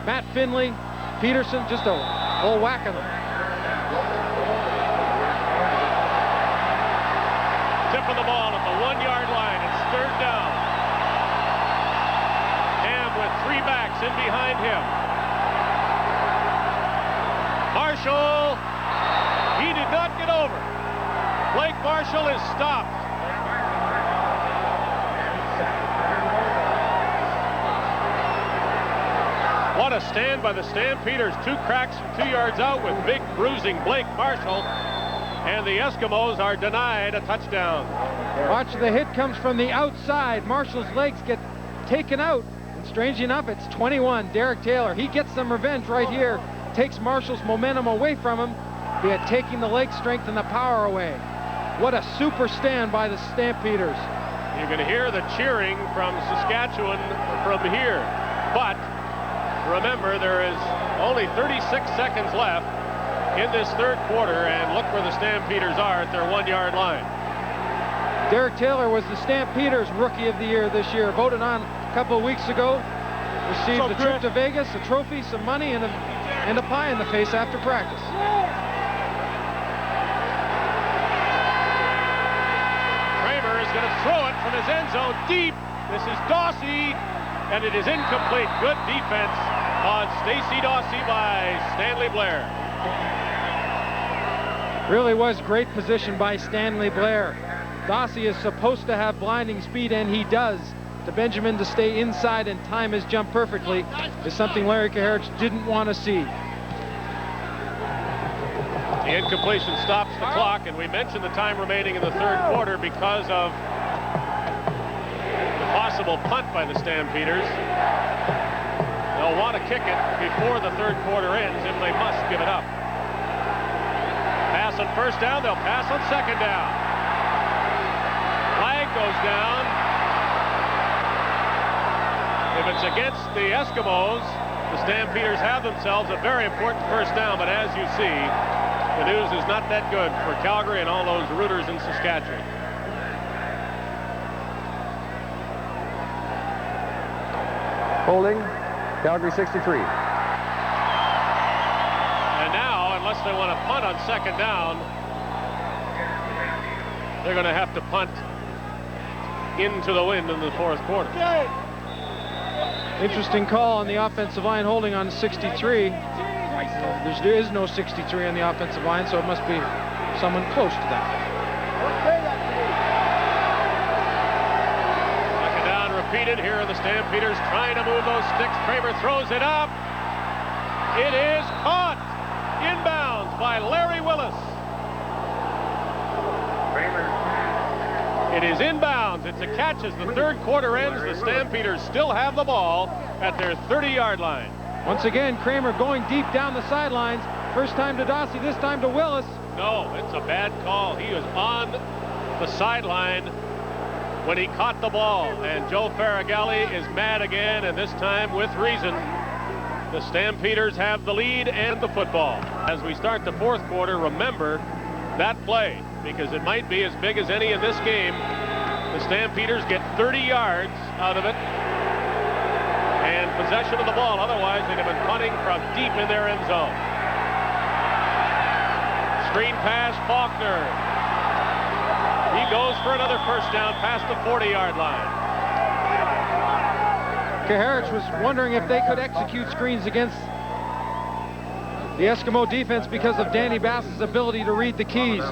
Matt Finley, Peterson, just a whole whack of them. Tip of the ball at the 1-yard line. It's third down. Ham with 3 backs in behind him. Marshall, he did not get over. Blake Marshall is stopped. What a stand by the Stampeders. 2 cracks from 2 yards out with big bruising Blake Marshall. And the Eskimos are denied a touchdown. Watch, the hit comes from the outside. Marshall's legs get taken out. And strangely enough, it's 21, Derek Taylor. He gets some revenge right here. Takes Marshall's momentum away from him, be it taking the leg strength and the power away. What a super stand by the Stampeders. You can hear the cheering from Saskatchewan from here. But remember, there is only 36 seconds left in this third quarter, and look where the Stampeders are at their 1-yard line. Derek Taylor was the Stampeders Rookie of the Year this year, voted on a couple of weeks ago. Received a trip to Vegas, a trophy, some money, and a pie in the face after practice. Kramer is going to throw it from his end zone deep. This is Dawsey, and it is incomplete. Good defense on Stacey Dawsey by Stanley Blair. Really was great position by Stanley Blair. Dawsey is supposed to have blinding speed, and he does. To Benjamin to stay inside and time his jump perfectly is something Larry Kaharich didn't want to see. The incompletion stops the clock, and we mentioned the time remaining in the third quarter because of the possible punt by the Stampeders. They'll want to kick it before the third quarter ends if they must give it up. Pass on first down, they'll pass on second down. Flag goes down. If it's against the Eskimos, the Stampeders have themselves a very important first down, but as you see, the news is not that good for Calgary and all those rooters in Saskatchewan. Holding, Calgary 63. And now, unless they want to punt on second down, they're going to have to punt into the wind in the fourth quarter. Interesting call on the offensive line, holding on 63. There is no 63 on the offensive line, so it must be someone close to that. Second down repeated. Here are the Stampeders trying to move those sticks. Kramer throws it up. It is caught inbounds by Larry Willis. It is inbounds. It's a catch as the third quarter ends. The Stampeders still have the ball at their 30-yard line. Once again, Kramer going deep down the sidelines. First time to Dawsey, this time to Willis. No, it's a bad call. He was on the sideline when he caught the ball. And Joe Faragalli is mad again, and this time with reason. The Stampeders have the lead and the football. As we start the fourth quarter, remember that play, because it might be as big as any in this game. The Stampeders get 30 yards out of it and possession of the ball. Otherwise, they'd have been punting from deep in their end zone. Screen pass, Faulkner. He goes for another first down past the 40-yard line. Kaharich was wondering if they could execute screens against the Eskimo defense because of Danny Bass's ability to read the keys.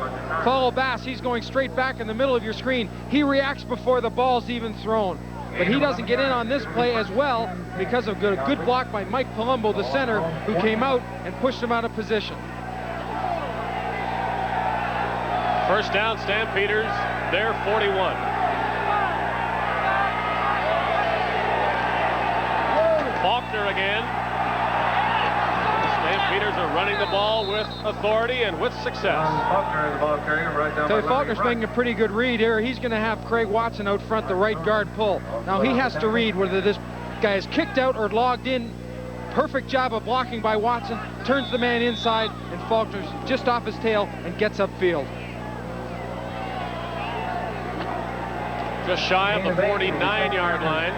Follow Bass, he's going straight back in the middle of your screen. He reacts before the ball's even thrown. But he doesn't get in on this play as well because of a good block by Mike Palumbo, the center, who came out and pushed him out of position. First down, Stampeders, they're 41. Faulkner again. Stampeders are running the ball with authority and with success. Faulkner, the ball carrier, right down. Faulkner's making a pretty good read here. He's going to have Craig Watson out front, the right guard pull. Now he has to read whether this guy is kicked out or logged in. Perfect job of blocking by Watson. Turns the man inside, and Faulkner's just off his tail and gets upfield. Just shy of the 49-yard line.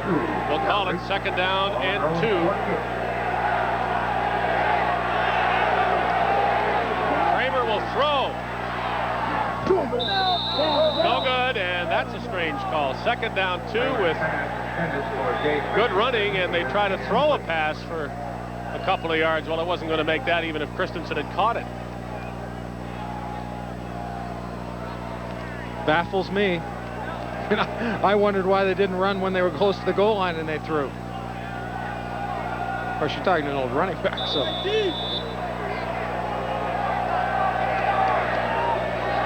We'll call it second down and 2. Kramer will throw. No good, and that's a strange call. Second down 2 with good running, and they try to throw a pass for a couple of yards. Well, it wasn't going to make that even if Christensen had caught it. Baffles me. I wondered why they didn't run when they were close to the goal line and they threw. Of course, you're talking to an old running back, so.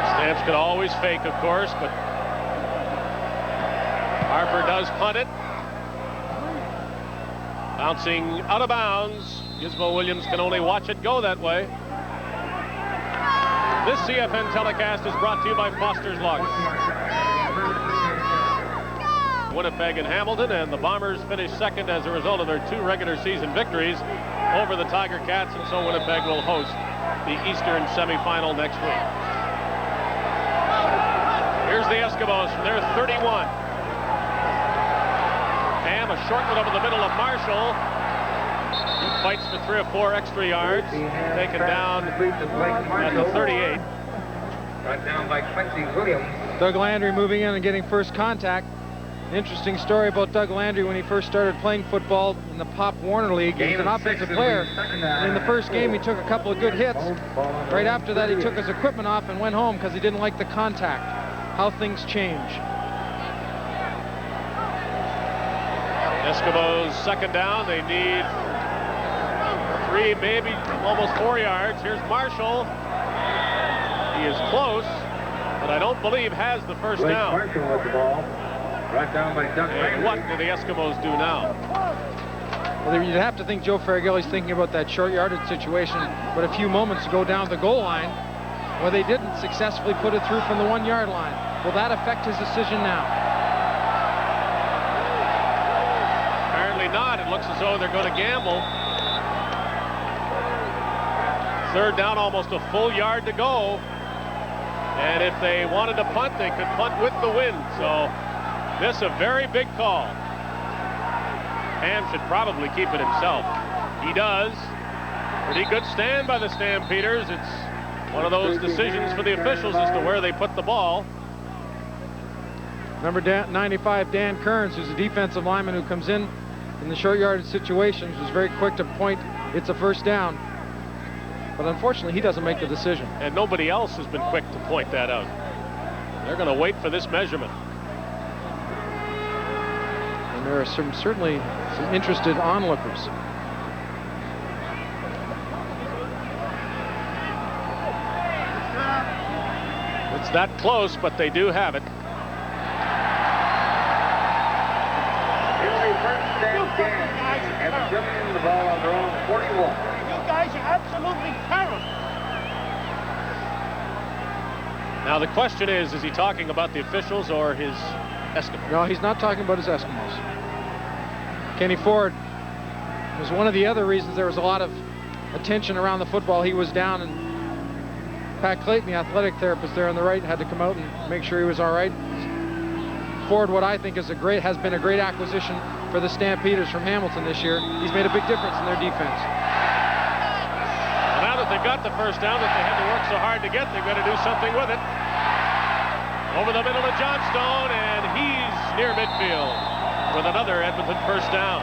Stamps could always fake, of course, but Harper does punt it. Bouncing out of bounds. Gizmo Williams can only watch it go that way. This CFN telecast is brought to you by Foster's Lager. Winnipeg and Hamilton, and the Bombers finished second as a result of their 2 regular season victories over the Tiger Cats, and so Winnipeg will host the Eastern semifinal next week. Here's the Eskimos from their 31. Ham, a short one over the middle of Marshall. He fights for 3 or 4 extra yards. Taken down at the 38. Brought down by Quincy Williams. Doug Landry moving in and getting first contact. Interesting story about Doug Landry when he first started playing football in the Pop Warner League. He was an offensive player. And in the first game, he took a couple of good hits. Right after that, he took his equipment off and went home because he didn't like the contact. How things change. Eskimos second down. They need 3, maybe almost 4 yards. Here's Marshall. He is close, but I don't believe has the first down. Marshall with the ball. Brought down by Doug And what do the Eskimos do now? Well, you'd have to think Joe Farragilli's thinking about that short yardage situation, but a few moments to go down the goal line, well, they didn't successfully put it through from the 1 yard line. Will that affect his decision now? Apparently not. It looks as though they're going to gamble. Third down, almost a full yard to go. And if they wanted to punt, they could punt with the wind. So this a very big call. Ham should probably keep it himself. He does. Pretty good stand by the Stampeders. It's one of those decisions for the officials as to where they put the ball. Number 95, Dan Kearns, who's a defensive lineman who comes in the short yardage situations, was very quick to point it's a first down. But unfortunately, he doesn't make the decision. And nobody else has been quick to point that out. They're going to wait for this measurement. And there are certainly some interested onlookers. It's not close, but they do have it. Edmonton, the ball on their own 41. You guys are absolutely terrible. Now the question is he talking about the officials or his Eskimos? No, he's not talking about his Eskimos. Kenny Ford was one of the other reasons there was a lot of attention around the football. He was down, and Pat Clayton, the athletic therapist there on the right, had to come out and make sure he was all right. Ford, what I think is has been a great acquisition for the Stampeders from Hamilton this year. He's made a big difference in their defense. Well, now that they've got the first down that they had to work so hard to get, they've got to do something with it. Over the middle of Johnstone, and he's near midfield with another Edmonton first down.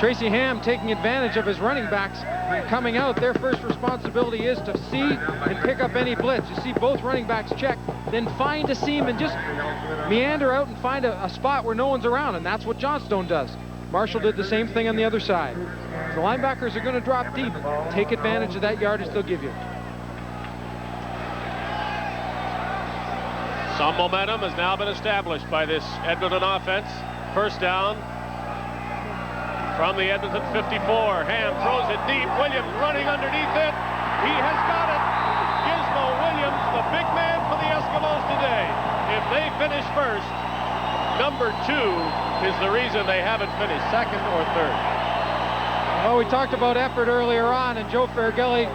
Tracy Ham taking advantage of his running backs coming out. Their first responsibility is to see and pick up any blitz. You see both running backs check, then find a seam and just meander out and find a spot where no one's around, and that's what Johnstone does. Marshall did the same thing on the other side. The linebackers are going to drop deep. Take advantage of that yardage they'll give you. Some momentum has now been established by this Edmonton offense. First down from the Edmonton 54. Ham throws it deep. Williams running underneath it. He has got it. Gizmo Williams, the big man for the Eskimos today. If they finish first, number 2 is the reason they haven't finished second or third. Well, we talked about effort earlier on, and Joe Farragilli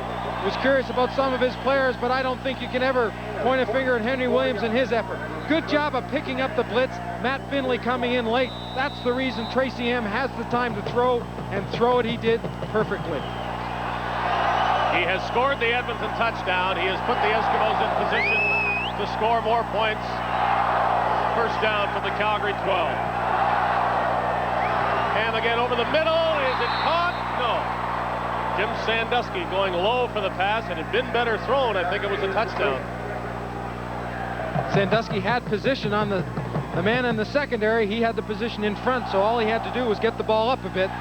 was curious about some of his players, but I don't think you can ever point a finger at Henry Williams and his effort. Good job of picking up the blitz. Matt Finley coming in late. That's the reason Tracy Ham has the time to throw, and throw it he did perfectly. He has scored the Edmonton touchdown. He has put the Eskimos in position to score more points. First down from the Calgary 12. Ham again over the middle. Is it caught? No. Jim Sandusky going low for the pass. It had been better thrown. I think it was a touchdown. Sandusky had position on the man in the secondary. He had the position in front, so all he had to do was get the ball up a bit.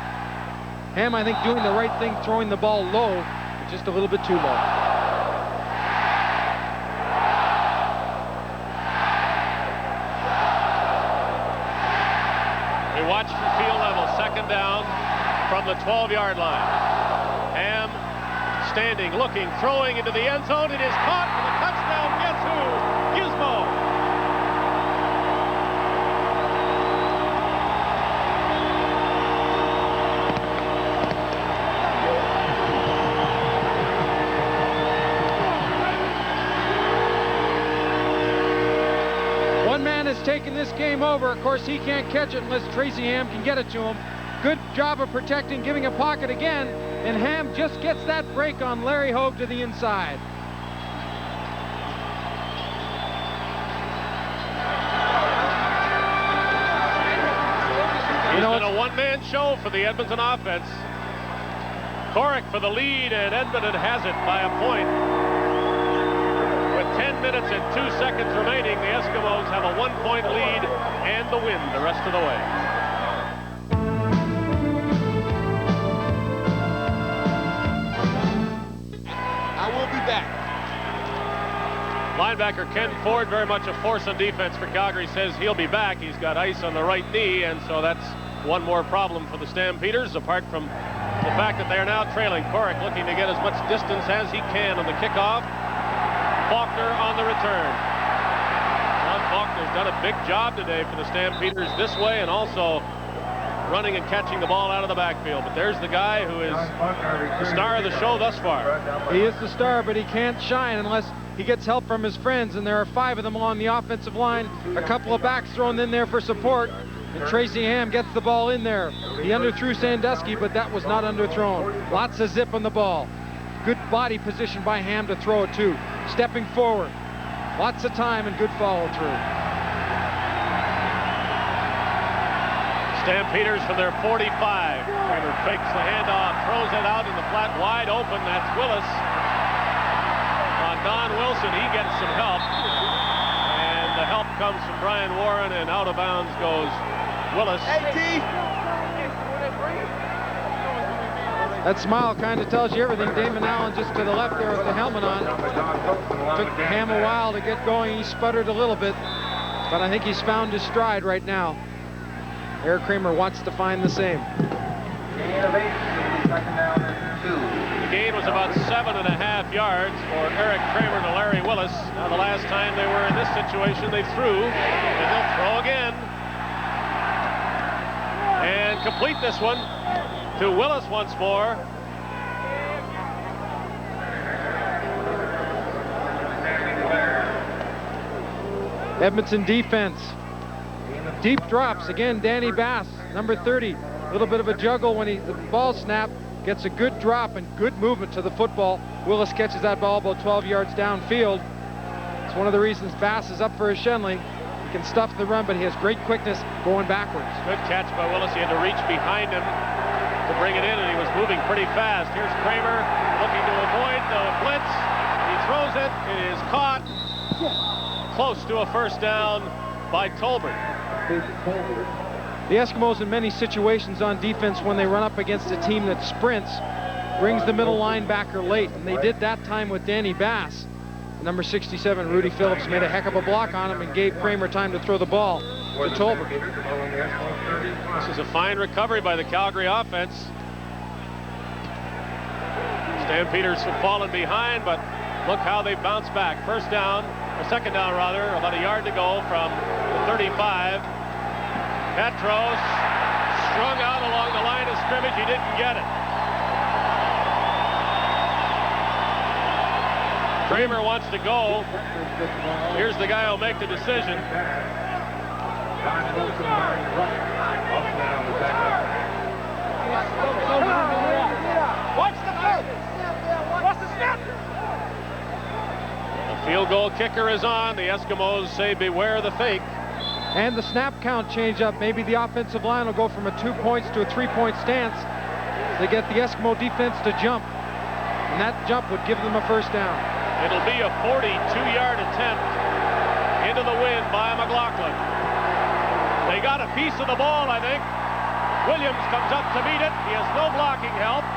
Ham, I think, doing the right thing, throwing the ball low, but just a little bit too low. We watch from field level. Second down from the 12-yard line. Ham standing, looking, throwing into the end zone. It is caught for the touchdown. Guess who? Gizmo. taking this game over. Of course, he can't catch it unless Tracy Ham can get it to him. Good job of protecting, giving a pocket again, and Ham just gets that break on Larry Hogue to the inside. It's been a one-man show for the Edmonton offense. Corrick for the lead, and Edmonton has it by a point. With 10 minutes and 2 seconds remaining, the Eskimos have a 1-point lead and the win the rest of the way. I will be back. Linebacker Ken Ford, very much a force on defense for Calgary, says he'll be back. He's got ice on the right knee, and so that's one more problem for the Stampeders, apart from the fact that they are now trailing. Corrick looking to get as much distance as he can on the kickoff. Faulkner on the return. John Faulkner's done a big job today for the Stampeders this way, and also running and catching the ball out of the backfield. But there's the guy who is the star of the show thus far. He is the star, but he can't shine unless he gets help from his friends, and there are 5 of them along the offensive line. A couple of backs thrown in there for support, and Tracy Ham gets the ball in there. He underthrew Sandusky, but that was not underthrown. Lots of zip on the ball. Good body position by Ham to throw it to. Stepping forward. Lots of time and good follow through. Stampeders from their 45. Kramer fakes the handoff, throws it out in the flat, wide open. That's Willis. On Don Wilson, he gets some help. And the help comes from Brian Warren, and out of bounds goes Willis. That smile kind of tells you everything. Damon Allen just to the left there with the helmet on. Took Ham a while to get going. He sputtered a little bit, but I think he's found his stride right now. Eric Kramer wants to find the same. The gain was about 7.5 yards for Eric Kramer to Larry Willis. Now, the last time they were in this situation, they threw, and they'll throw again. And complete this one to Willis once more. Edmonton defense. Deep drops. Again, Danny Bass, number 30. A little bit of a juggle when the ball snapped. Gets a good drop and good movement to the football. Willis catches that ball about 12 yards downfield. It's one of the reasons Bass is up for his Shenley. He can stuff the run, but he has great quickness going backwards. Good catch by Willis. He had to reach behind him to bring it in, and he was moving pretty fast. Here's Kramer looking to avoid the blitz. He throws it. It is caught. Close to a first down by Tolbert. The Eskimos in many situations on defense when they run up against a team that sprints brings the middle linebacker late, and they did that time with Danny Bass. Number 67, Rudy Phillips, made a heck of a block on him and gave Kramer time to throw the ball to Tolbert. This is a fine recovery by the Calgary offense. Stampeders have fallen behind, but look how they bounce back. First down, or second down rather, about a yard to go from the 35. Petros strung out along the line of scrimmage. He didn't get it. Kramer wants to go. Here's the guy who'll make the decision. Watch the snap. Watch the snap. The field goal kicker is on. The Eskimos say beware the fake. And the snap count change up. Maybe the offensive line will go from a 2 points to a 3-point stance. They get the Eskimo defense to jump, and that jump would give them a first down. It'll be a 42-yard attempt into the wind by McLaughlin. They got a piece of the ball, I think. Williams comes up to meet it. He has no blocking help,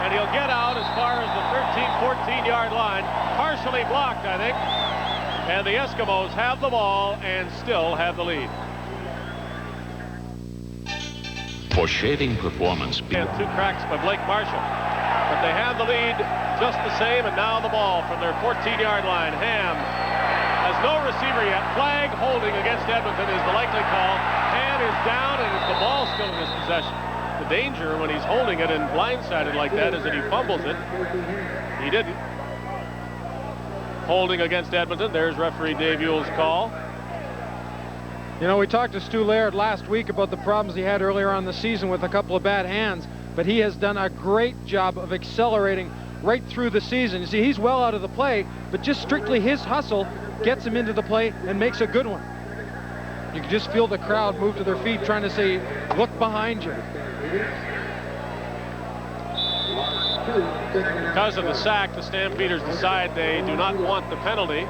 and he'll get out as far as the 13-14-yard line. Partially blocked, I think. And the Eskimos have the ball and still have the lead. For shaving performance. And 2 cracks by Blake Marshall. But they have the lead just the same, and now the ball from their 14-yard line. Ham has no receiver yet. Flag holding against Edmonton is the likely call. Ham is down, and the ball still in his possession. The danger when he's holding it and blindsided like that is that he fumbles it. He didn't. Holding against Edmonton. There's referee Dave Ewell's call. You know, we talked to Stu Laird last week about the problems he had earlier on in the season with a couple of bad hands, but he has done a great job of accelerating right through the season. You see, he's well out of the play, but just strictly his hustle gets him into the play and makes a good one. You can just feel the crowd move to their feet trying to say, look behind you. Because of the sack, the Stampeders decide they do not want the penalty.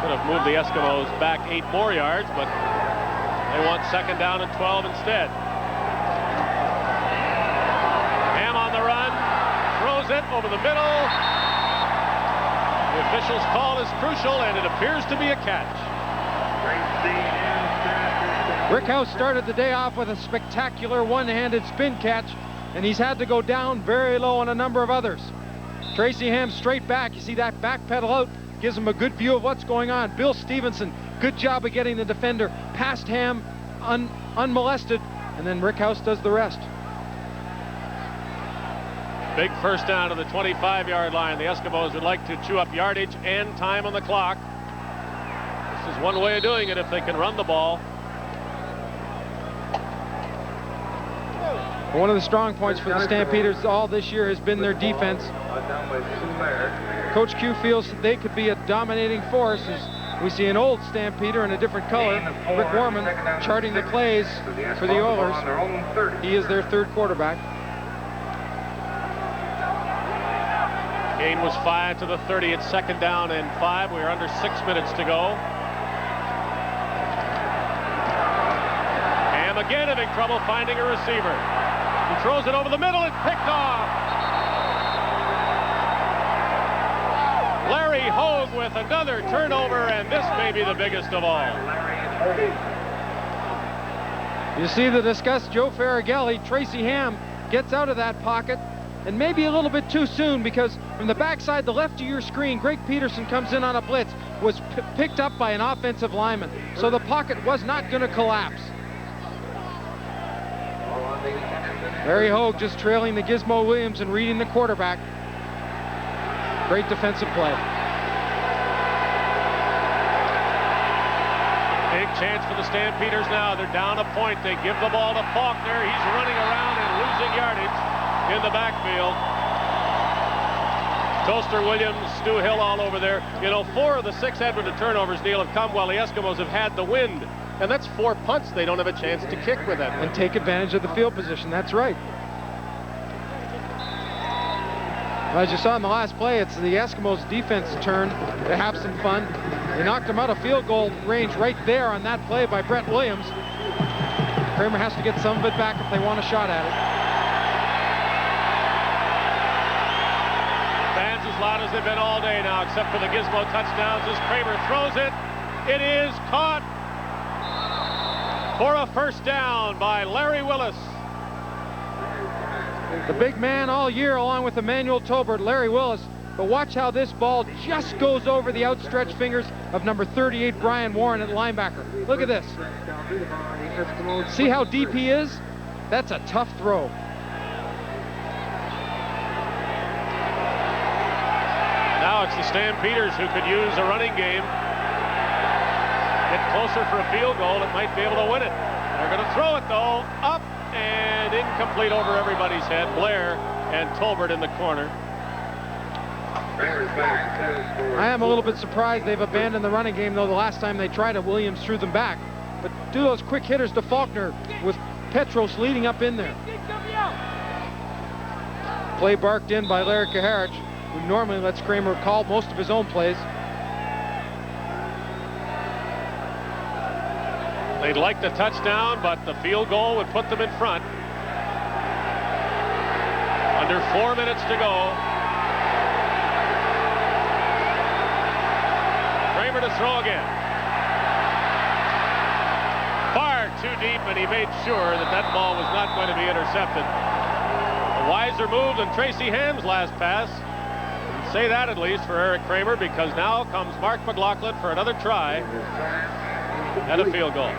Could have moved the Eskimos back 8 more yards, but they want 2nd down and 12 instead. Ham on the run, throws it over the middle. The official's call is crucial, and it appears to be a catch. Rick House started the day off with a spectacular one-handed spin catch, and he's had to go down very low on a number of others. Tracy Ham straight back. You see that back pedal out, gives him a good view of what's going on. Bill Stevenson, good job of getting the defender past Ham unmolested, and then Rick House does the rest. Big first down to the 25-yard line. The Eskimos would like to chew up yardage and time on the clock. This is one way of doing it if they can run the ball. One of the strong points for the Stampeders all this year has been their defense. Coach Q feels they could be a dominating force as we see an old Stampeder in a different color. Rick Warman charting the plays for the Oilers. He is their 3rd quarterback. Gain was 5 to the 30. It's 2nd down and 5. We're under 6 minutes to go. Ham again having trouble finding a receiver. He throws it over the middle. It's picked off. Larry Hogue with another turnover, and this may be the biggest of all. You see the discussed Joe Farragelli. Tracy Ham gets out of that pocket, and maybe a little bit too soon, because from the backside, the left of your screen, Greg Peterson comes in on a blitz, was picked up by an offensive lineman. So the pocket was not going to collapse. Larry Hogue just trailing the Gizmo Williams and reading the quarterback. Great defensive play. Big chance for the Stampeders now. They're down a point. They give the ball to Faulkner. He's running around and losing yardage in the backfield. Toaster Williams, Stu Hill all over there. You know, 4 of the 6 Edmonton turnovers, Neil, have come while the Eskimos have had the wind. And that's 4 punts they don't have a chance to kick with that. And take advantage of the field position. That's right. As you saw in the last play, it's the Eskimos' defense turn to have some fun. They knocked them out of field goal range right there on that play by Brett Williams. Kramer has to get some of it back if they want a shot at it. Fans as loud as they've been all day now, except for the Gizmo touchdowns as Kramer throws it. It is caught for a 1st down by Larry Willis. The big man all year along with Emmanuel Tolbert, Larry Willis. But watch how this ball just goes over the outstretched fingers of number 38, Brian Warren at linebacker. Look at this. See how deep he is? That's a tough throw. Now it's the Stampeders who could use a running game. Get closer for a field goal, it might be able to win it. They're going to throw it though, up and incomplete over everybody's head. Blair and Tolbert in the corner. I am a little bit surprised they've abandoned the running game, though the last time they tried it, Williams threw them back. But do those quick hitters to Faulkner with Petros leading up in there. Play barked in by Larry Kaharich, who normally lets Kramer call most of his own plays. They'd like the touchdown, but the field goal would put them in front. Under 4 minutes to go. Kramer to throw again. Far too deep, and he made sure that that ball was not going to be intercepted. A wiser move than Tracy Ham's last pass. Say that at least for Eric Kramer, because now comes Mark McLaughlin for another try and a field goal.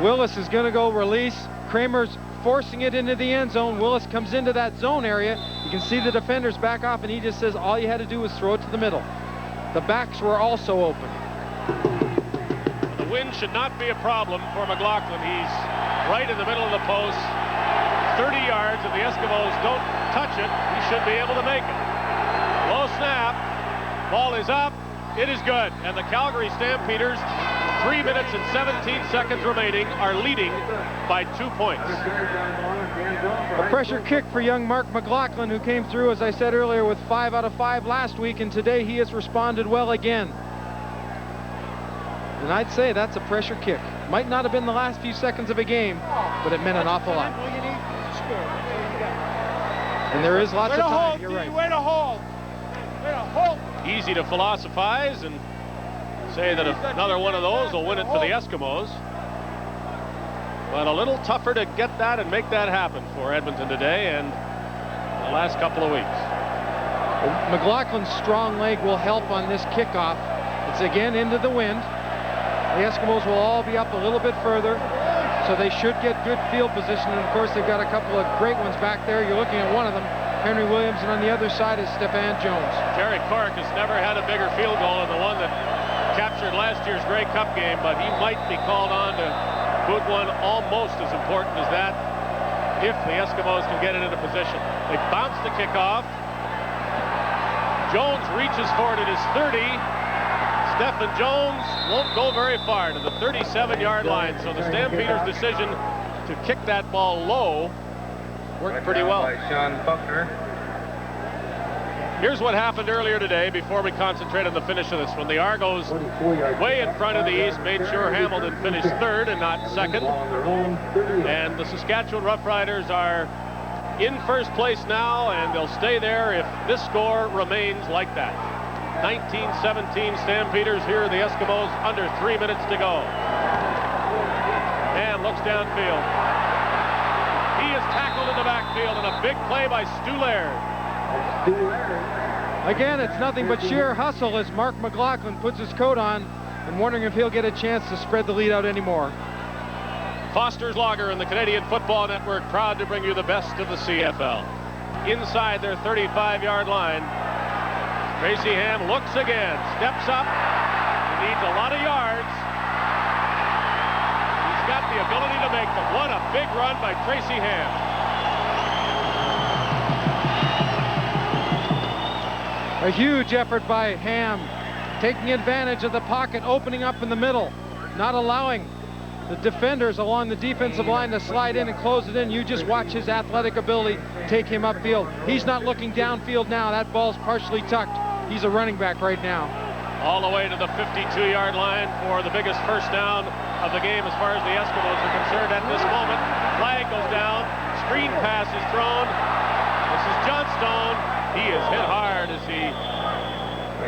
Willis is going to go release. Kramer's forcing it into the end zone. Willis comes into that zone area. You can see the defenders back off, and he just says all you had to do was throw it to the middle. The backs were also open. wind should not be a problem for McLaughlin. He's right in the middle of the post. 30 yards. If the Eskimos don't touch it, he should be able to make it. Low snap. Ball is up. It is good. And the Calgary Stampeders, 3 minutes and 17 seconds remaining, are leading by 2 points. A pressure kick for young Mark McLaughlin, who came through, as I said earlier, with 5 out of 5 last week, and today he has responded well again. And I'd say that's a pressure kick. Might not have been the last few seconds of a game, but it meant an awful lot. And there is lots of time, you're right. Way to hold. Way to hold. Easy to philosophize and say that another one of those will win it for the Eskimos. But a little tougher to get that and make that happen for Edmonton today and the last couple of weeks. McLaughlin's strong leg will help on this kickoff. It's again into the wind. The Eskimos will all be up a little bit further, so they should get good field position. And of course, they've got a couple of great ones back there. You're looking at one of them, Henry Williams, and on the other side is Stefan Jones. Terry Cork has never had a bigger field goal than the one that captured last year's Grey Cup game, but he might be called on to put one almost as important as that if the Eskimos can get it into position. They bounce the kickoff. Jones reaches for it at his 30. Stephen Jones won't go very far to the 37-yard line, so the Stampeders' decision to kick that ball low worked pretty well. Here's what happened earlier today before we concentrate on the finish of this one. The Argos, way in front of the East, made sure Hamilton finished third and not second. And the Saskatchewan Roughriders are in first place now, and they'll stay there if this score remains like that. 19-17 Stampeders. Here are the Eskimos, under 3 minutes to go. And looks downfield. He is tackled in the backfield, and a big play by Stu Laird. Again, it's nothing but sheer hustle as Mark McLaughlin puts his coat on and wondering if he'll get a chance to spread the lead out anymore. Foster's Lager and the Canadian Football Network proud to bring you the best of the CFL. Inside their 35-yard line, Tracy Ham looks again, steps up, he needs a lot of yards. He's got the ability to make them. What a big run by Tracy Ham. A huge effort by Ham, taking advantage of the pocket, opening up in the middle, not allowing the defenders along the defensive line to slide in and close it in. You just watch his athletic ability take him upfield. He's not looking downfield now. That ball's partially tucked. He's a running back right now. All the way to the 52-yard line for the biggest first down of the game as far as the Eskimos are concerned at this moment. Flag goes down. Screen pass is thrown. This is Johnstone. He is hit hard as he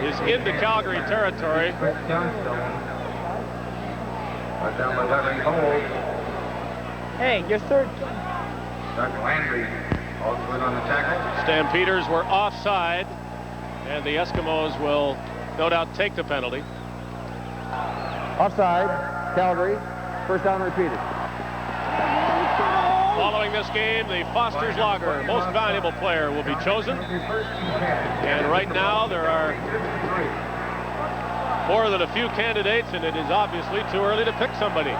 is into Calgary territory. Hey, you're third. Stampeders were offside, and the Eskimos will no doubt take the penalty. Offside, Calgary, first down repeated. Following this game, the Foster's Lager most valuable player will be chosen. And right now there are more than a few candidates, and it is obviously too early to pick somebody.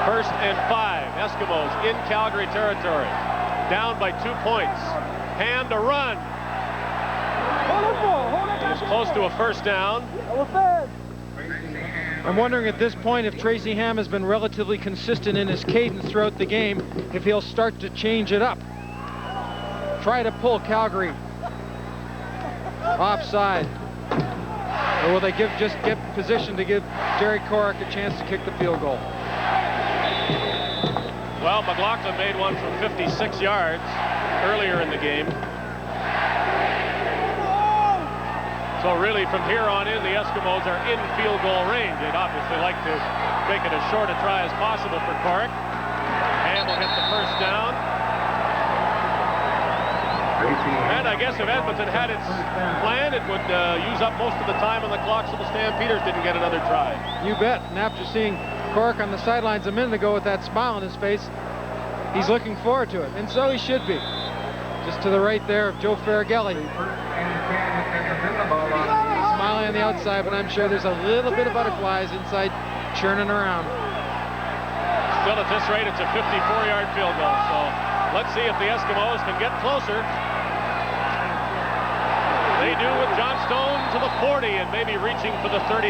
1st and 5, Eskimos in Calgary territory. Down by 2 points. Ham to run. He's close to a first down. I'm wondering at this point if Tracy Ham has been relatively consistent in his cadence throughout the game, if he'll start to change it up. Try to pull Calgary offside. Or will they just get position to give Jerry Cork a chance to kick the field goal? Well, McLaughlin made one from 56 yards earlier in the game. So really, from here on in, the Eskimos are in field goal range. They'd obviously like to make it as short a try as possible for Cork. Ham will get the first down. And I guess if Edmonton had its plan, it would use up most of the time on the clock, so the Stampeders didn't get another try. You bet. And after seeing Cork on the sidelines a minute ago with that smile on his face, he's looking forward to it. And so he should be. Just to the right there of Joe Faragelli. Smiling on the outside, but I'm sure there's a little bit of butterflies inside churning around. Still at this rate, it's a 54-yard field goal. So let's see if the Eskimos can get closer. They do with Johnstone to the 40 and maybe reaching for the 39.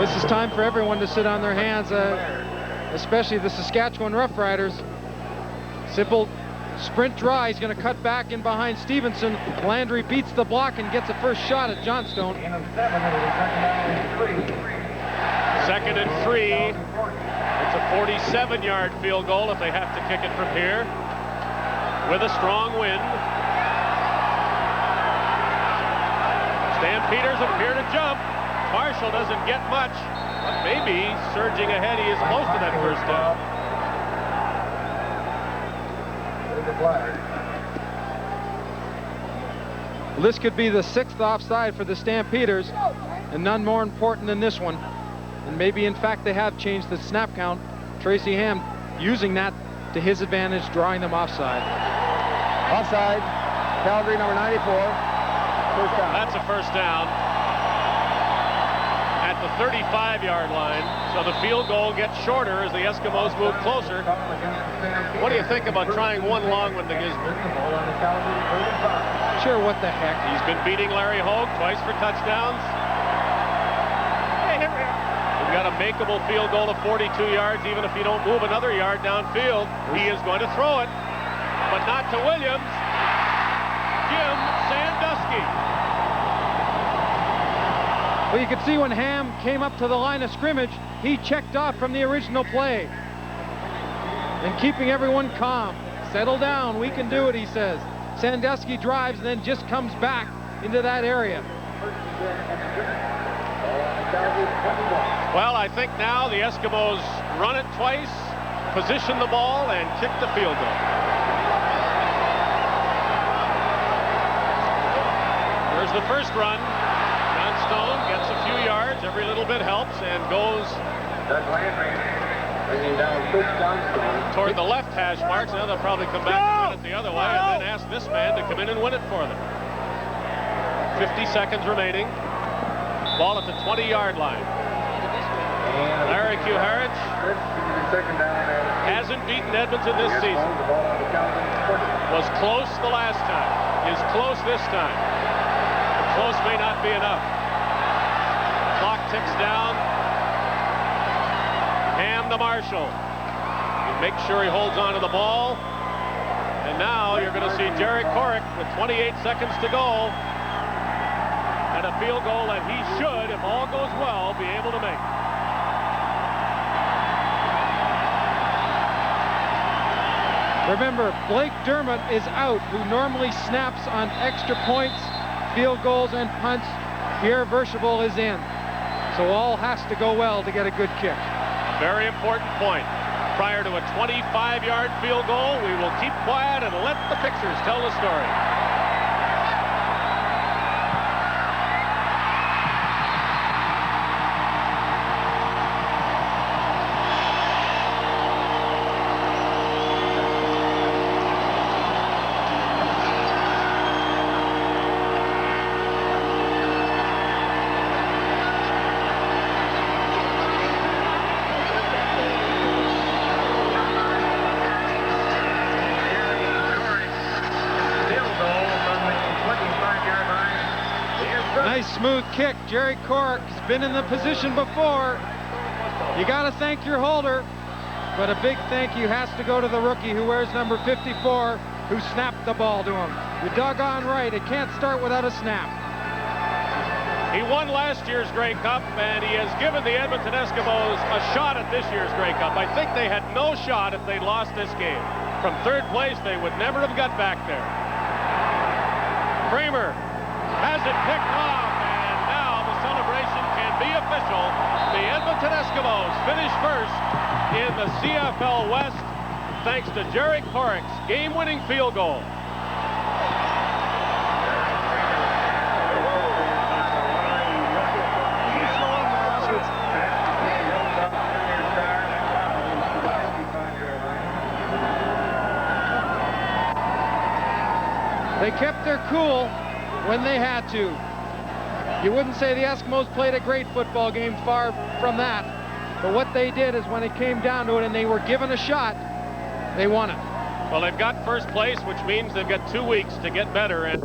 This is time for everyone to sit on their hands, especially the Saskatchewan Roughriders. Simple sprint draw. He's going to cut back in behind Stevenson. Landry beats the block and gets a first shot at Johnstone. Second and 3. It's a 47-yard field goal if they have to kick it from here. With a strong wind. Stampeders appear to jump. Marshall doesn't get much, but maybe surging ahead. He is close to that first down. Well, this could be the 6th offside for the Stampeders, and none more important than this one. And maybe, in fact, they have changed the snap count. Tracy Ham using that to his advantage, drawing them offside. Offside. Calgary, number 94. First down. That's a first down at the 35-yard line. So the field goal gets shorter as the Eskimos move closer. What do you think about trying one long one to Gisborne? Sure, what the heck. He's been beating Larry Hogue twice for touchdowns. We've got a makeable field goal of 42 yards. Even if you don't move another yard downfield, he is going to throw it, but not to Williams. Jim Sandusky. Well, you could see when Ham came up to the line of scrimmage, he checked off from the original play. And keeping everyone calm. Settle down, we can do it, he says. Sandusky drives and then just comes back into that area. Well, I think now the Eskimos run it twice, position the ball, and kick the field goal. There's the first run. Johnstone gets a few yards. Every little bit helps and goes toward the left hash marks. Now they'll probably come back and win it the other way and then ask this man to come in and win it for them. 50 seconds remaining. Ball at the 20-yard line. Larry Kuharich hasn't beaten Edmonton this season. Was close the last time. Is close this time. But close may not be enough. Clock ticks down. Ham to Marshall. Make sure he holds on to the ball. And now you're going to see Derek Corrick with 28 seconds to go. And a field goal that he should, if all goes well, be able to make. Remember, Blake Dermott is out, who normally snaps on extra points, field goals, and punts. Pierre Verschable is in. So all has to go well to get a good kick. Very important point. Prior to a 25-yard field goal, we will keep quiet and let the pictures tell the story. Smooth kick. Jerry Corrick has been in the position before. You got to thank your holder, but a big thank you has to go to the rookie who wears number 54, who snapped the ball to him. You're doggone right. It can't start without a snap. He won last year's Grey Cup, and he has given the Edmonton Eskimos a shot at this year's Grey Cup. I think they had no shot if they lost this game. From third place, they would never have got back there. Kramer has it picked off. Be official. The Edmonton Eskimos finish first in the CFL West thanks to Jerry Corrick's game-winning field goal. They kept their cool when they had to. You wouldn't say the Eskimos played a great football game, far from that. But what they did is when it came down to it and they were given a shot, they won it. Well, they've got first place, which means they've got 2 weeks to get better. And